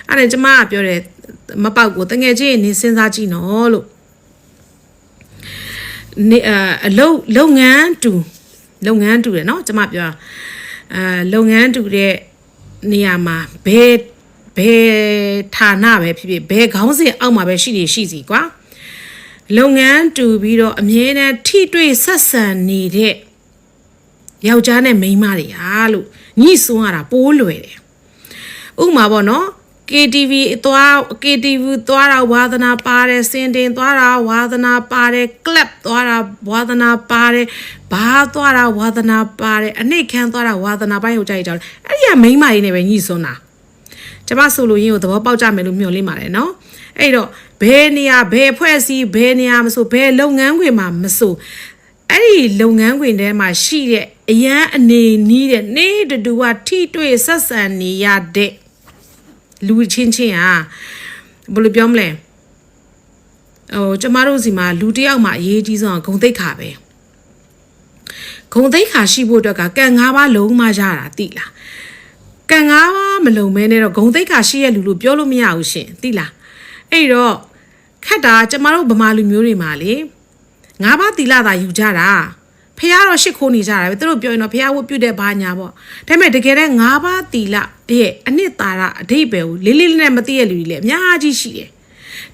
အဲ့ဒါကျမကပြောတယ်မပေါက်ကိုတငယ်ချင်းနေစဉ်းစားကြည့်နော်လို့နေလုပ်ငန်းတူတယ်နော်ကျမပြောလုပ်ငန်းတူတဲ့နေရာမှာဘယ်ဌာနပဲဖြစ်ဖြစ်ဘယ်ခေါင်းစဉ်အောက်မှာပဲရှိစီကွာလုပ်ငန်းတူပြီးတော့အမြဲတမ်းထိတွေ့ဆက်ဆံနေတဲ့ယောက်ျားနဲ့မိန်းမတွေဟာလို့ညှိစွန်းရတာပိုးလွယ်တယ်ဥပမာပေါ့နော်KTV သွားတာဝါသနာပါတယ်စင်တင်သွားတာဝါသနာပါတယ် club သွားတာဝါသနာပါတယ်ဘားသွားတာဝါသနာပါတယ်အနှိတ်ခမ်းသွားတာဝါသနာပိုင်းကိုကြိုက်ကြတယ်အဲ့ဒီကမိန်းမကြီးနဲ့ပဲညှိစွန်းတာကျမဆိုလိုရင်းကိုသဘောပေါက်ကြမယ်လို့မျှော်လင့်ပါတယ်နော်အဲ့တော့ဘယ်နေရာဘယ်ဖွဲ့စည်းဘယ်နေရာမဆိုဘယ်လုပ်ငန်းခွင်မှာမဆိုအဲ့ဒီလုပ်ငန်းခွင်ထဲမှာရှိတဲ့အရန်အနေနီးတဲ့နေတူကထိတွေ့ဆက်ဆံနေရတဲ့လူချင်းဟာဘယ်လိုပြောမလဲကျမတို့စီမှာလူတစ်ယောက်မှာအရေးကြီးဆုံးကဂုဏ်သိက္ခာပဲဂုဏ်သိက္ခာရှိဖို့အတွက်ကကံ၅ပါးလုံးမှရတာသိလားကံ၅ပါးမလုံးမဲနဲ့တော့ဂုဏ်သိက္ခာရှိရဲ့လူလို့ပြောလို့မရဘူးရှင်သိလားအဲ့တော့ခက်တာကျမတို့ဗမာလူမျိုးတွေမှာလေ၅ပါးသီလသာယူကြတာဖះတော့ရှစ်ခိုးနေကြတာပဲသူတို့ပြောရင်တော့ဖះဝတ်ပြုတဲ့ဘာညာပေါ့ဒါပေမဲ့တကယ်တမ်း၅ပါးသီလရဲ့အနှစ်သာရအဓိပ္ပာယ်ကိုလေးနဲ့မသိရလူတွေလည်းအများကြီးရှိတယ်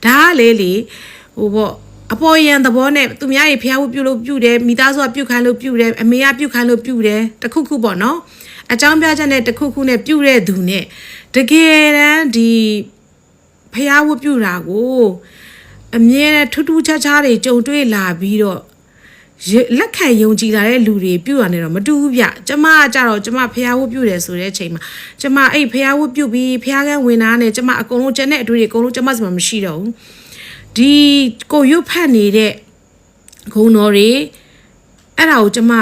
ဒါကလေဟိုပေါ့အပေါ်ယံသဘောနဲ့သူများတွေဖះဝတ်ပြုလို့ပြုတယ်မိသားစုကပြုခိုင်းလို့ပြုတယ်အမေကပြုခိုင်းလို့ပြုတယ်တခုခုပေါ့နော်အကြောင်းပြချက်နဲ့တခုခုနဲ့ပြုတဲ့သူနဲ့တကယ်တမ်းဒီဖះဝတ်ပြုတာကိုအမြဲတမ်းထူးထူးခြားခြားတွေကြုံတွေ့လာပြီးတော့လက်ခံယုံကြည်လာတဲ့လူတွေပြုရနေတော့မတူဘူးဗျကျမကကြတော့ကျမဖះဝတ်ပြုတယ်ဆိုတဲ့အချိန်မှာကျမအဲ့ဖះဝတ်ပြုပြီးဖះကန်းဝင်သားနဲ့ကျမအကုန်လုံးကျန်တဲ့အတွေ့တွေအကုန်လုံးကျမစီမှာမရှိတော့ဘူးဒီကိုရွတ်ဖတ်နေတဲ့ဂုဏ်တော်တွေအဲ့ဒါကိုကျမ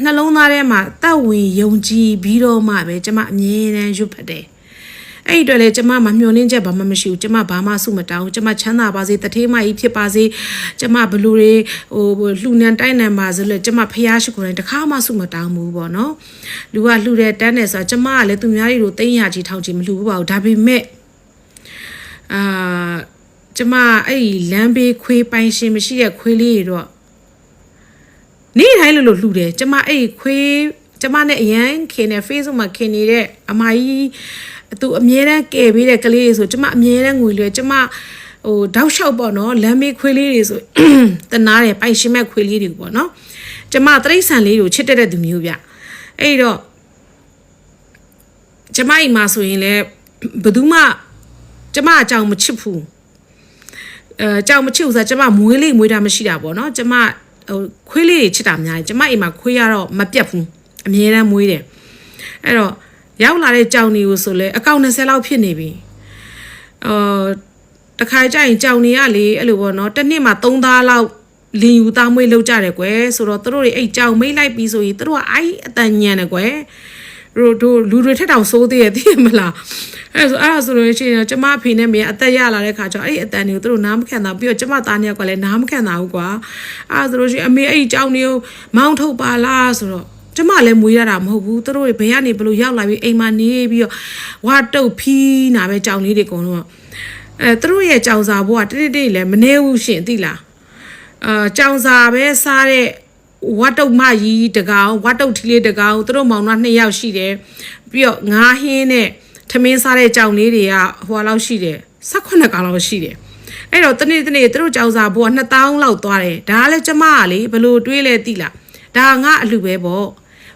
နှလုံးသားထဲမှာတောက်ဝင်ယုံကြည်ပြီးတော့မှပဲကျမအမြဲတမ်းရွတ်ဖတ်တယ်အဲ့ဒီတော့လေကျမမမျှော်လင့်ချက်ဘာမှမရှိဘူးကျမဘာမှစုမတောင်းကျမချမ်းသာပါစေတထေးမကြီးဖြစ်ပါစေကျမဘလူတွေလှူနန်းတိုင်းနံပါစေလေကျမဖျားရှိခိုးတိုင်းတခါမှစုမတောင်းဘူးပေါ့နော်လူကလှူတယ်တန်းတယ်ဆိုတော့ကျမကလည်းသူများတွေကိုသိန်းရကြီးထောင်ကြီးမလှူဘူးပါဘူးဒါပေမဲ့ကျမအဲ့ဒီလမ်းဘေးခွေးပိုင်ရှင်မရှိတဲ့ခွေးလေးတွေတော့နေ့တိုင်းလို့လှူတယ်ကျမအဲ့ဒီခွေးကျမနဲ့အရန်ခင်နေ Facebook မှာခင်နေတဲ့အမကြီးသူအမြဲတမ်းကယ်ပေးတဲ့ကလေးတွေဆိုကျမအမြဲတမ်းငွေလွှဲကျမတောက်လျှောက်ပေါ့နော်လမ်းမေးခွေးလေးတွေဆိုတနာတယ်ပိုင်ရှင်မဲ့ခွေးလေးတွေပေါ့နော်ကျမတရိษံလေးကိုချစ်တဲ့သူမျိုးဗျအဲ့တော့ကျမအိမ်မှာဆိုရင်လည်းဘယ်သူမှကျမအကြောင်းမချစ်ဘူးကြောင်မချစ်ဘူးဆိုတော့ကျမမွေးလေးမွေးတာမရှိတာပေါ့နော်ကျမခွေးလေးတွေချစ်တာများတယ်ကျမအိမ်မှာခွေးရတော့မပြတ်ဘူးအမြဲတမ်းမွေးတယ်အဲ့တော့ရောက်လာတဲ့ကြောင်တွေကိုဆိုလဲအကောင့်20လောက်ဖြစ်နေပြီတခါကြရင်ကြောင်တွေကလေအဲ့လိုပေါ့နော်တစ်နှစ်မှာ3သားလောက်လင်ယူသားမွေးလောက်ကြတယ်ကွယ်ဆိုတော့တို့တွေအဲ့ကြောင်မိတ်လိုက်ပြီးဆိုရင်တို့ကအဲ့အတန်ညံတယ်ကွယ်တို့လူတွေထက်တောင်စိုးသေးရဲ့သိရမလားအဲ့ဒါဆိုလို့ရှိရင်ကျမအဖေနဲ့မေအသက်ရလာတဲ့ခါကျတော့အဲ့အတန်တွေကိုတို့နားမခံတာပြီးတော့ကျမသားနှစ်ယောက်ကလည်းနားမခံတာဘူးကွာအဲ့ဒါဆိုလို့ရှိရင်အမေအဲ့ကြောင်တွေကိုမောင်းထုတ်ပါလားဆိုတော့ကျမလည်းမွေးရတာမဟုတ်ဘူးသူတို့ဘယ်ကနေဘလို့ရောက်လာပြီးအိမ်မှာနေပြီးတော့ဝါတုတ်ဖီးနာပဲကြောင်လေးတွေကုန်တော့သူတို့ရဲ့ကြောင်စာဘွားတိတိလည်းမနေဘူးရှင်သိလားကြောင်စာပဲစားတဲ့ဝါတုတ်မကြီးတကောင်ဝါတုတ်ထီလေးတကောင်သူတို့မောင်နှမ2ယောက်ရှိတယ်ပြီးတော့ငါးဟင်းနဲ့ထမင်းစားတဲ့ကြောင်လေးတွေကဟိုလောက်ရှိတယ်18ကောင်လောက်ရှိတယ် အဲ့တော့တနေ့သူတို့ကြောင်စာဘိုးက2000လောက်သွားတယ်ဒါကလည်းကျမကလေဘလို့တွေးလဲတိလားဒါငါအလှပဲပေါ့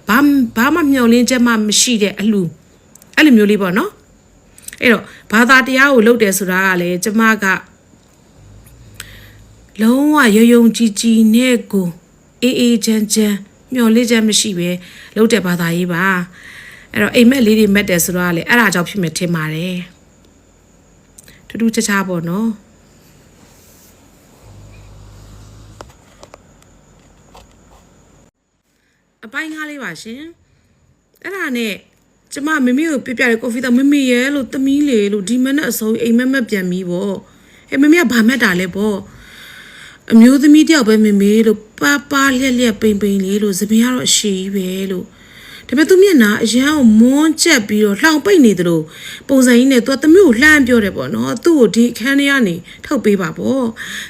ဘာမှမျောလင်းချက်မှမရှိတဲ့အလှအဲ့လိုမျိုးလေးပေါ့နော်အဲ့တော့ဘာသာတရားကိုလုပ်တယ်ဆိုတာကလည်းကျမကလုံးဝယုံကြည်နဲ့ကိုအေးချမ်းမျောလင်းချက်မရှိပဲလုပ်တဲ့ဘာသာရေးပါအဲ့တော့အိမ်မက်လေးတွေမက်တယ်ဆိုတော့လေအဲ့ဒါကြောင့်ဖြစ်မယ်ထင်ပါတယ်တူတူချာပေါ့နော်အပိုင်းကားလေးပါရှင်အဲ့ဒါနဲ့ကျမမမေကိုပြပြတဲ့ကော်ဖီတော့မမေရဲ့လို့သမီးလေလို့ဒီမနဲ့အစုံအိမ်မက်ပြန်ပြီးပေါ့ဟဲ့မမေကဘာမက်တာလဲပေါ့အမျိုးသမီးတယောက်ပဲမမေလို့ပါလျက်ပိန်လေးလို့သပင်ကတော့အရှိကြီးပဲလို့ဒါပေမဲ့သူမျက်နှာအရန်ကိုမွန်းကျက်ပြီးတော့လှောင်ပိတ်နေတယ်လို့ပုံစံကြီးနဲ့သူကသမီးကိုလှမ်းပြောတယ်ပေါ့နော်သူ့ကိုဒီအခန်းထဲကနေထုတ်ပေးပါပေါ့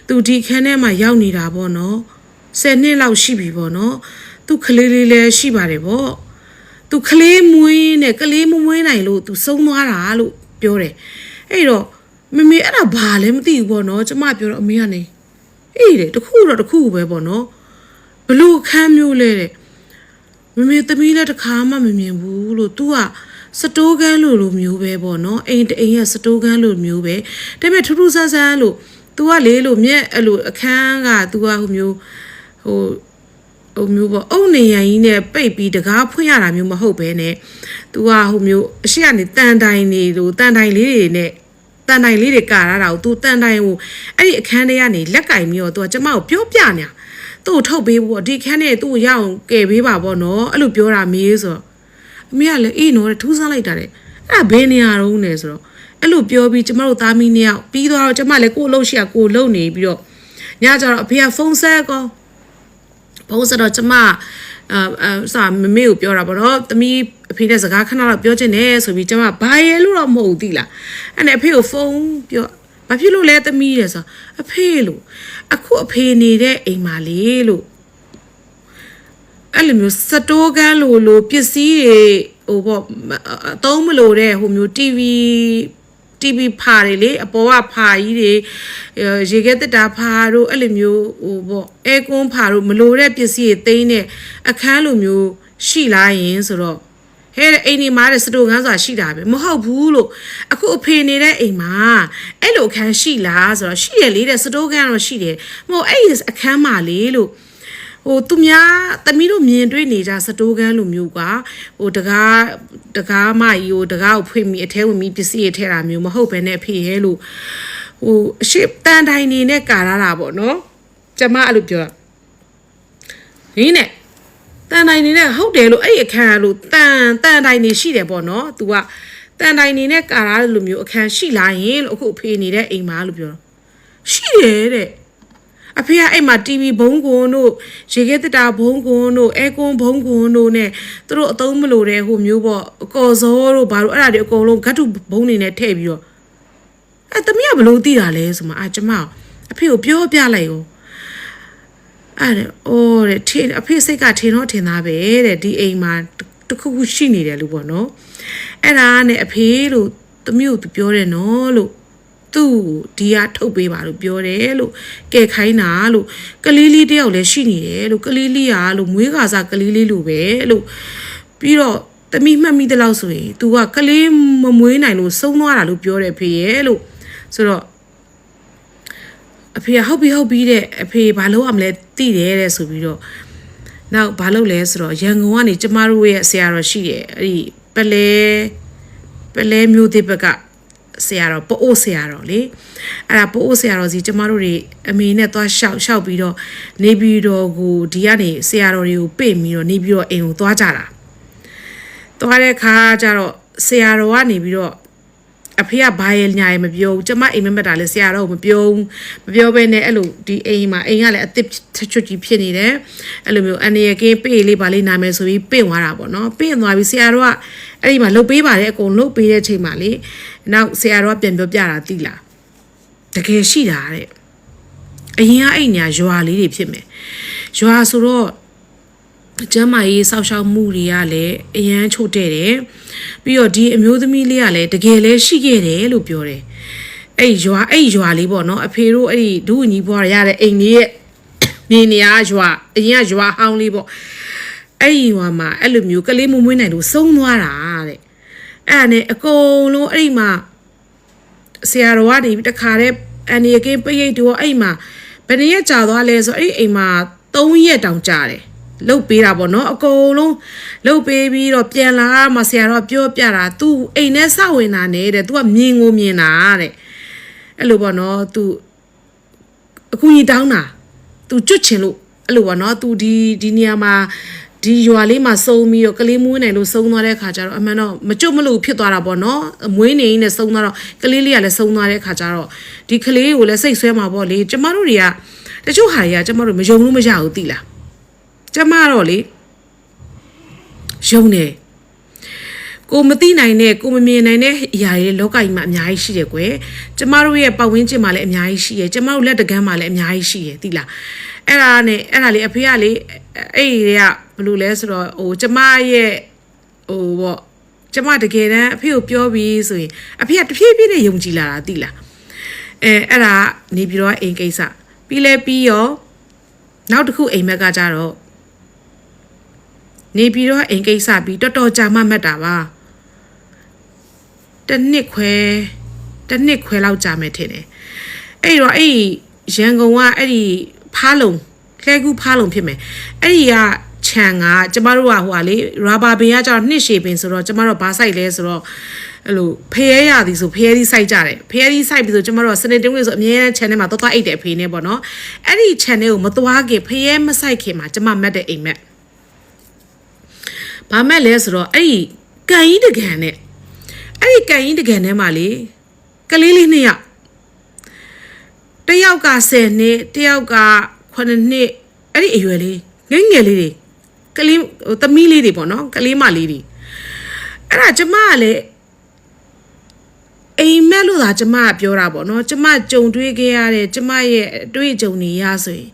သူဒီအခန်းထဲမှာရောက်နေတာပေါ့နော်10နှစ်လောက်ရှိပြီပေါ့နော်သူကလေးလေးလည်းရှိပါတယ်ပေါ့သူကလေးမွေးနဲ့ကလေးမမွေးနိုင်လို့သူဆုံးသွားတာလို့ပြောတယ်အဲ့တော့မမေအဲ့ဒါဘာလဲမသိဘူးပေါ့နော်ကျမပြောတော့အမေကနေအေးတယ်တခုပဲပေါ့နော်ဘလို့ခမ်းမျိုးလဲတဲ့မမေသမီးလည်းတစ်ခါမှမမြင်ဘူးလို့ तू ကစတိုးကန်းလိုမျိုးပဲပေါ့နော်အိမ်ရဲ့စတိုးကန်းလိုမျိုးပဲဒါပေမဲ့ထူးထူးဆန်းဆန်းလို့ तू ကလေလို့မြက်အဲ့လိုအခန်းက तू ကဟိုမျိုးပေါ့အုံနေရန်ကြီးနဲ့ပိတ်ပြီးတကားဖွင့်ရတာမျိုးမဟုတ်ဘဲနဲ့ तू ကဟိုမျိုးအရှိကနေတန်တိုင်နေလို့တန်တိုင်လေးတွေနဲ့တန်တိုင်လေးတွေကာရတာကို तू တန်တိုင်ကိုအဲ့ဒီအခန်းထဲကနေလက်ကင်ပြီးတော့ तू ကကျမကိုပြောပြနေတာသူ့ကိုထုတ်ပေးဖို့ဒီခန်းနဲ့သူ့ကိုရအောင်ကယ်ပေးပါပေါ့နော်အဲ့လိုပြောတာမေးဆိုတော့အမေကလည်းအေးနော်ထူးဆန်းလိုက်တာတဲ့အဲ့ဒါဘယ်နေရာတော့နေဆိုတော့အဲ့လိုပြောပြီးကျမတို့သားမီးနှစ်ယောက်ပြီးတော့ကျမလည်းကို့အလုပ်ရှိရကိုလုံနေပြီးတော့ညကျတော့အဖေကဖုန်းဆက်တော့ကျမစာမမေကိုပြောတာပေါ့နော်သမီးအဖေနဲ့စကားခဏတော့ပြောချင်တယ်ဆိုပြီးကျမဘာရဲလို့တော့မဟုတ်ဘူးတိလားအဲ့နဲ့အဖေကိုဖုန်းပြောဘာဖြစ်လို့လဲသမီးလဲဆိုအဖေလို့အခုအဖေနေတဲ့အိမ်မှာလေလို့အဲ့လိုမျိုးစတိုးကန်းလိုပစ္စည်းတွေဟိုပေါ့အသုံးမလို့တဲ့ဟိုမျိုး TV ဖာတွေလေအပေါ်ကဖာကြီးတွေရေခဲတက်တာဖာတို့အဲ့လိုမျိုးဟိုပေါ့အဲကွန်းဖာတို့မလို့တဲ့ပစ္စည်းတွေသိမ်းတဲ့အခန်းလိုမျိုးရှိလာရင်ဆိုတော့ဟဲ့အိမ်ဒီမှာတဲ့စတိုကန်းဆိုတာရှိတာပဲမဟုတ်ဘူးလို့အခုအဖေနေတဲ့အိမ်မှာအဲ့လိုအခန်းရှိလားဆိုတော့ရှိတယ်လေတဲ့စတိုကန်းတော့ရှိတယ်မဟုတ်အဲ့ဒီအခန်းမှာလေလို့ဟိုသူများသမီးတို့မြင်တွေ့နေကြစတိုးကန်းလိုမျိုးကဟိုတကားမကြီးကိုတကားကိုဖွင့်ပြီးအထဲဝင်ပြီးပစ္စည်းတွေထည့်တာမျိုးမဟုတ်ဘဲနဲ့ဖေရဲလို့ဟိုအရှိတန်တိုင်နေနဲ့ကာရတာပေါ့နော်ကျမအဲ့လိုပြောရင်းနဲ့တန်တိုင်နေနဲ့ဟုတ်တယ်လို့အဲ့အခန်းလို့တန်တိုင်နေရှိတယ်ပေါ့နော် तू ကတန်တိုင်နေနဲ့ကာရလိုမျိုးအခန်းရှိလာရင်လို့အခုအဖေနေတဲ့အိမ်မှာလို့ပြောရှိတယ်တဲ့အဖေကအဲ့မှာ TV ဘုံကွန်တို့ရေခဲတက်တာဘုံကွန်တို့အဲကွန်ဘုံကွန်တို့နဲ့သူတို့အသုံးမလို့တဲ့ဟိုမျိုးပေါ့အကော်စောတို့ဘာလို့အဲ့ဒါတွေအကုန်လုံးဂတ်တုဘုံနေနဲ့ထည့်ပြီးတော့အဲ့သမီးကဘလို့သိတာလဲဆိုမှကျမအဖေကိုပြောပြလိုက်ရောအဲ့ဒါအိုးတဲ့ထင်အဖေစိတ်ကထင်တော့ထင်သားပဲတဲ့ဒီအိမ်မှာတခုခုရှိနေတယ်လို့ပေါ့နော်အဲ့ဒါနဲ့အဖေလို့သမီးကိုပြောတယ်နော်လို့သူ့ဒီကထုတ်ပေးပါလို့ပြောတယ်လို့ကဲခိုင်းတာလို့ကလေးလေးတယောက်လည်းရှိနေတယ်လို့ကလေးလေးကလို့မွေးကာစားကလေးလေးလိုပဲလို့ပြီးတော့တမိမှတ်မိတဲ့လောက်ဆိုရင် तू ကကလေးမမွေးနိုင်လို့ဆုံးသွားတာလို့ပြောတယ်ဖေရဲ့လို့ဆိုတော့အဖေကဟုတ်ပြီတဲ့အဖေဘာလို့ရမလဲသိတယ်တဲ့ဆိုပြီးတော့နောက်ဘာလို့လဲဆိုတော့ရန်ကုန်ကနေကျမတို့ရဲ့ဆရာတော်ရှိတယ်အဲ့ဒီပလဲမျိုးသေးဘက်ကဆရာတော်ပို့အိုးဆရာတော်လေအဲ့ဒါပို့အိုးဆရာတော်စီကျမတို့တွေအမေနဲ့သွားရှောက်ပြီးတော့နေပြီးတော့ကိုဒီကနေဆရာတော်တွေကိုပိတ်ပြီးတော့နေပြီးတော့အိမ်ကိုသွားကြတာသွားတဲ့ခါကျတော့ဆရာတော်ကနေပြီးတော့အဖေကဘာရညာရမပြောဘူးကျမအိမ်မက်တာလေဆရာတော်ကိုမပြောဘဲနဲ့အဲ့လိုဒီအိမ်မှာအိမ်ကလည်းအစ်စ်ချွတ်ကြီးဖြစ်နေတယ်အဲ့လိုမျိုးအနေရကင်းပိတ်လေးပါလေးနာမယ်ဆိုပြီးပိတ်သွားတာပေါ့နော်ပိတ်သွားပြီးဆရာတော်ကအဲ့ဒီမှာလှုပ်ပေးပါတယ်အကုန်လှုပ်ပေးတဲ့ချိန်မှာလေနောက်ဆရာတော်ကပြန်ပြောပြတာသိလားတကယ်ရှိတာတဲ့အရင်ကအဲ့ညာရွာလေးတွေဖြစ်မယ်ရွာဆိုတော့ကျမကြီးဆောက်ရှောက်မှုတွေကလည်းအရန်ချို့တဲ့တယ်ပြီးတော့ဒီအမျိုးသမီးလေးကလည်းတကယ်လည်းရှိခဲ့တယ်လို့ပြောတယ် အဲ့ရွာလေးပေါ့နော်အဖေတို့အဲ့ဒီဒုညီဘွားရတဲ့အိမ်လေးရဲ့မြင်နေရရွာအရင်ကရွာဟောင်းလေးပေါ့အဲ့ဒီရွာမှာအဲ့လိုမျိုးကလေးမွေးနိုင်လို့ဆုံးသွားတာတဲ့အဲ့ဒါနဲ့အကုန်လုံးအဲ့ဒီမှာဆရာတော်ကနေတခါတည်းအနေကင်းပိတ်တူအဲ့မှာဘယ်နှစ်ရက်ကြာသွားလဲဆိုအဲ့အိမ်မှာ3ရက်တောင်ကြာတယ်လုတ်ပေးတာပေါ့နော်အကုန်လုံးလုတ်ပေးပြီးတော့ပြန်လာမှဆရာတော်ပြောပြတာ तू အိမ်နဲ့စဝင်တာနဲ့တဲ့ तू ကမြင်ကိုမြင်တာတဲ့အဲ့လိုပေါ့နော် तू အခုကြီးတောင်းတာ तू ကျွတ်ချင်လို့အဲ့လိုပေါ့နော် तू ဒီနေရာမှာဒီရွာလေးမှာစုံပြီးတော့ကလေးမွေးနိုင်လို့စုံသွားတဲ့ခါကျတော့အမှန်တော့မကြွမလို့ဖြစ်သွားတာပေါ့နော်မွေးနေရင်လည်းစုံသွားတော့ကလေးလေးကလည်းစုံသွားတဲ့ခါကျတော့ဒီကလေးကိုလည်းစိတ်ဆွဲမှာပေါ့လေကျမတို့တွေကတချို့ဟာတွေကကျမတို့မယုံလို့မရဘူးသိလားကျမတော့လေယုံတယ်ကိုမသိနိုင်တဲ့ကိုမမြင်နိုင်တဲ့အရာတွေလောကကြီးမှာအများကြီးရှိတယ်ကွယ်ကျမတို့ရဲ့ပတ်ဝန်းကျင်မှာလည်းအများကြီးရှိတယ်ကျမတို့လက်တကမ်းမှာလည်းအများကြီးရှိတယ်သိလားအဲ့ဒါလေအဖေကလေအဲ့ဒီကဘယ်လိုလဲဆိုတော့ဟိုကျမရဲ့ဟိုပေါ့ကျမတကယ်တမ်းအဖေကိုပြောပြီးဆိုရင်အဖေကတဖြည်းဖြည်းနဲ့ယုံကြည်လာတာသိလားအဲ့ဒါနေပြီးတော့အိမ်ကိစ္စပြီးလဲပြီးရောနောက်တစ်ခုအိမ်မက်ကကြတော့နေပြီးတော့အိမ်ကိစ္စပြီးတော်တော်ကြာမှမှတ်တာပါတစ်နှစ်ခွဲလောက်ကြာမယ်ထင်တယ်အဲ့တော့အဲ့ရန်ကုန်ကအဲ့ဒီဖားလုံခဲကူးဖားလုံဖြစ်မယ်အဲ့ဒီကခြံကကျမတို့ကဟိုဟာလေရာဘာပင်ကကျတော့နှစ်ရှည်ပင်ဆိုတော့ကျမတို့ဘာဆိုင်လဲဆိုတော့အဲ့လိုဖျဲရသည်ဆိုဖျဲသီးစိုက်ကြတယ်ဖျဲသီးစိုက်ပြီးဆိုကျမတို့စနေတုံးလေးဆိုအမြဲတမ်းခြံထဲမှာသွားအိတ်တယ်အဖေနဲ့ပေါ့နော်အဲ့ဒီခြံထဲကိုမသွားခင်ဖျဲမစိုက်ခင်မှာကျမမက်တဲ့အိမ်မက်ဘာမက်လဲဆိုတော့အဲ့ဒီကန်ကြီးတကန်နဲ့အဲ့ဒီကန်ကြီးတကန်ထဲမှာလေကလေးလေး2ယောက်တယောက်က10နှစ်တယောက်က9နှစ်အဲ့ဒီအရွယ်လေးငယ်လေးတွေကလေးသမီးလေးတွေပေါ့နော်ကလေးမလေးတွေအဲ့ဒါကျမကလည်းအိမ်မက်လို့သာကျမကပြောတာပေါ့နော်ကျမကြုံတွေ့ခဲ့ရတဲ့ကျမရဲ့အတွေ့အကြုံတွေရဆိုရင်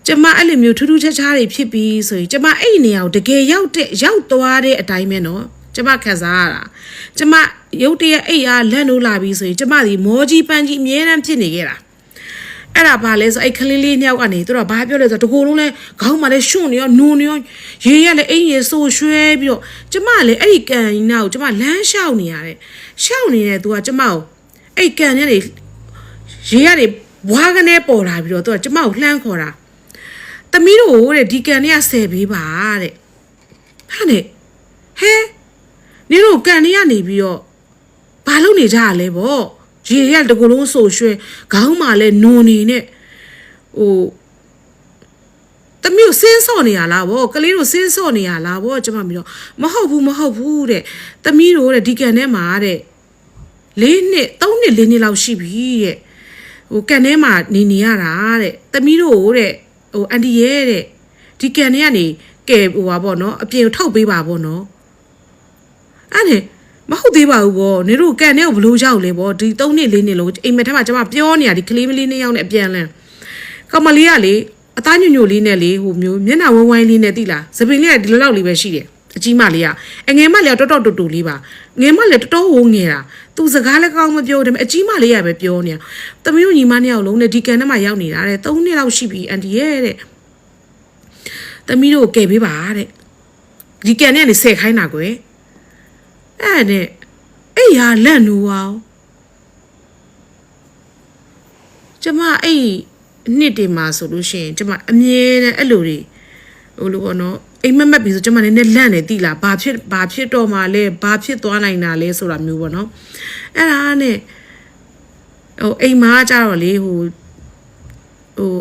ကျမအဲ့လိုမျိုးထူးထူးခြားခြားတွေဖြစ်ပြီးဆိုရင်ကျမအဲ့ဒီနေရာကိုတကယ်ရောက်သွားတဲ့အတိုင်းပဲနော်ကျမခံစားရတာကျမရုတ်တရက်အိတ်အားလက်လို့လာပြီးဆိုရင်ကျမဒီမောကြီးပန်းကြီးအမြဲတမ်းဖြစ်နေခဲ့တာအဲ့ဒါဘာလဲဆိုအဲ့ကလေးလေး2ယောက်ကနေသူတို့ဘာပြောလဲဆိုတော့တကူလုံးလဲခေါင်းမှာလဲရှွန့်နေရောနူနေရောရေရလဲအိမ်ရေဆိုရွှဲပြီးတော့ကျမလည်းအဲ့ဒီကန်ကြီးနာကိုကျမလမ်းလျှောက်နေရတယ်ရှောက်နေတဲ့သူကကျမကိုအဲ့ကန်ထဲနေရေရတွေဘွားကနေပေါ်လာပြီးတော့သူကကျမကိုလှမ်းခေါ်တာသမီးတို့တဲ့ဒီကန်တွေက10ပေးပါတဲ့ဟာနဲ့ဟဲနင်တို့ကန်တွေကနေပြီးတော့ဘာလုပ်နေကြရလဲဗောရေရတကူလုံးဆိုရွှဲခေါင်းမှာလဲနွန်နေနဲ့ဟိုတမျိုးစင်းစော့နေရလားဗောကလေးတို့စင်းစော့နေရလားဗောကျမပြီးတော့မဟုတ်ဘူးတဲ့တမီးတို့တဲ့ဒီကန်ထဲမှာတဲ့3နှစ်လောက်ရှိပြီတဲ့ဟိုကန်ထဲမှာနေရတာတဲ့တမီးတို့တဲ့ဟိုအန်တီရဲ့တဲ့ဒီကန်ထဲကနေကဲဟိုပါဗောနော်အပြင်ထုတ်ပေးပါဗောနော်အဲ့ဒါမဟုတ်သေးပါဘူးဗောနေတို့ကန်ထဲကိုဘလို့ရောက်လဲဗောဒီ3နှစ်4နှစ်လို့အိမ်မက်ထဲမှာကျမပြောနေရဒီကလေးမလေး2ယောက်နဲ့အပြန်လန်းကောင်မလေးကလေအသားညွညွလေးနဲ့လေဟိုမျိုးမျက်နှာဝိုင်းလေးနဲ့တိလားသပင်လေးကဒီလောက်လေးပဲရှိတယ်အကြီးမလေးကအငယ်မလေးကတော်တူလေးပါငယ်မလေးတော်တော်ဟိုငယ်တာသူစကားလည်းကောင်းမပြောတယ်အကြီးမလေးကပဲပြောနေတာသမီးတို့ညီမ2ယောက်လုံးနဲ့ဒီကန်ထဲမှာရောက်နေတာတဲ့3နှစ်လောက်ရှိပြီအန်တီရဲ့တဲ့သမီးတို့ကယ်ပေးပါတဲ့ဒီကန်ထဲကနေ10ခိုင်းတာကွယ်အဲ့နဲ့အဲ့ရလက်နူအောင်ကျမအဲ့နှစ်တင်မှာဆိုလို့ရှိရင်ကျမအမြဲတမ်းအဲ့လိုတွေဟိုလိုပေါ့နော်အိမ်မက်ပြီးဆိုကျမလည်းလန့်နေတိလားဘာဖြစ်တော့မှလဲဘာဖြစ်သွားနိုင်တာလဲဆိုတာမျိုးပေါ့နော်အဲ့ဒါနဲ့ဟိုအိမ်မှာကြတော့လေဟို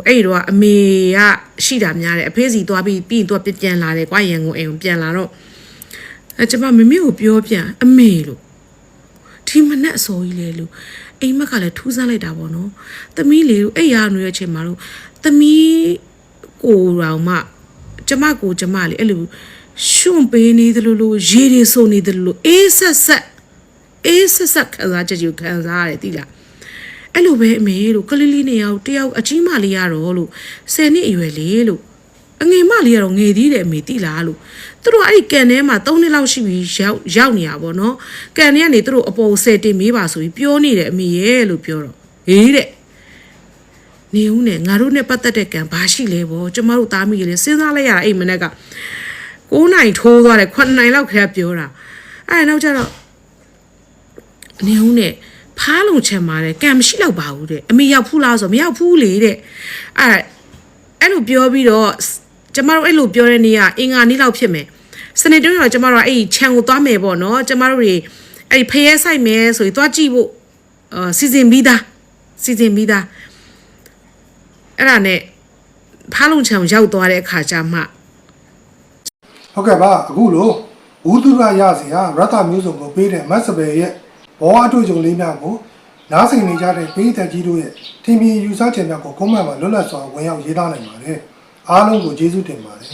အဲ့တော့အမေကရှိတာများတယ်အဖေစီသွားပြီးရင်သူကပြန်လာတယ်ကွာရန်ကုန်အိမ်ကိုပြန်လာတော့ကျမမမေကိုပြောပြန်အမေလို့ဒီမနဲ့အစောကြီးလေလို့အိမ်မက်ကလည်းထူးဆန်းလိုက်တာပေါ့နော်သမီးလေးတို့အဲ့ရနေတဲ့အချိန်မှာတော့သမီးကိုတော်မှကျမလေးအဲ့လိုရှွန့်ပေးနေသလိုလိုရေတွေဆိုနေသလိုလိုအေးဆက်ခံစားချက်ကြီးခံစားရတယ်တိလားအဲ့လိုပဲအမေလို့ကလေးလေး2ယောက်တယောက်အကြီးမလေးရတော့လို့10နှစ်အရွယ်လေးလို့ အငယ်မလေးကတော့ငယ်သေးတယ်အမေတိလားလို့သူတို့အဲ့ဒီကန်ထဲမှာ3နှစ်လောက်ရှိပြီရောက်နေရပါတော့ကန်ထဲကနေသူတို့အပေါ်ဆယ်တင်မေးပါဆိုပြီးပြောနေတယ်အမေရဲ့လို့ပြောတော့ဟေးတဲ့နေဦးနဲ့ငါတို့နဲ့ပတ်သက်တဲ့ကံဘာရှိလဲဗောကျမတို့သားမိလေစဉ်းစားလိုက်ရတာအဲ့မနေ့က9နိုင်ထိုးသွားတယ်9နိုင်လောက်ခဲပြောတာအဲ့နောက်ကျတော့နေဦးနဲ့ဖားလုံချင်ပါတယ်ကံမရှိတော့ပါဘူးတဲ့အမေရောက်ဖူးလားဆိုမရောက်ဖူးလေတဲ့အဲ့လိုပြောပြီးတော့ကျမတို့အဲ့လိုပြောတဲ့နေ့ကအင်္ဂါနေ့လောက်ဖြစ်မယ်စနေတုန်းကကျမတို့အဲ့ခြံကိုသွားမယ်ပေါ့နော်ကျမတို့တွေအဲ့ဖရဲဆိုင်မယ်ဆိုပြီးသွားကြည့်ဖို့စီစဉ်ပြီးသားအဲ့ဒါနဲ့ဖားလုံခြံရောက်သွားတဲ့အခါကျမှ ဟုတ်ကဲ့ပါအခုလို့ဦးသူရရစီဟာရတမျိုးစုံကိုပေးတဲ့မတ်စပယ်ရဲ့ဘောအတွေ့အကြုံလေးများကိုနားဆင်နေကြတဲ့ပေးသက်ကြီးတို့ရဲ့ထင်မြင်ယူဆချက်များကိုကွန်မန့်မှာလွတ်လပ်စွာဝင်ရောက်ရေးသားနိုင်ပါတယ်အားလုံးကိုကျေးဇူးတင်ပါတယ်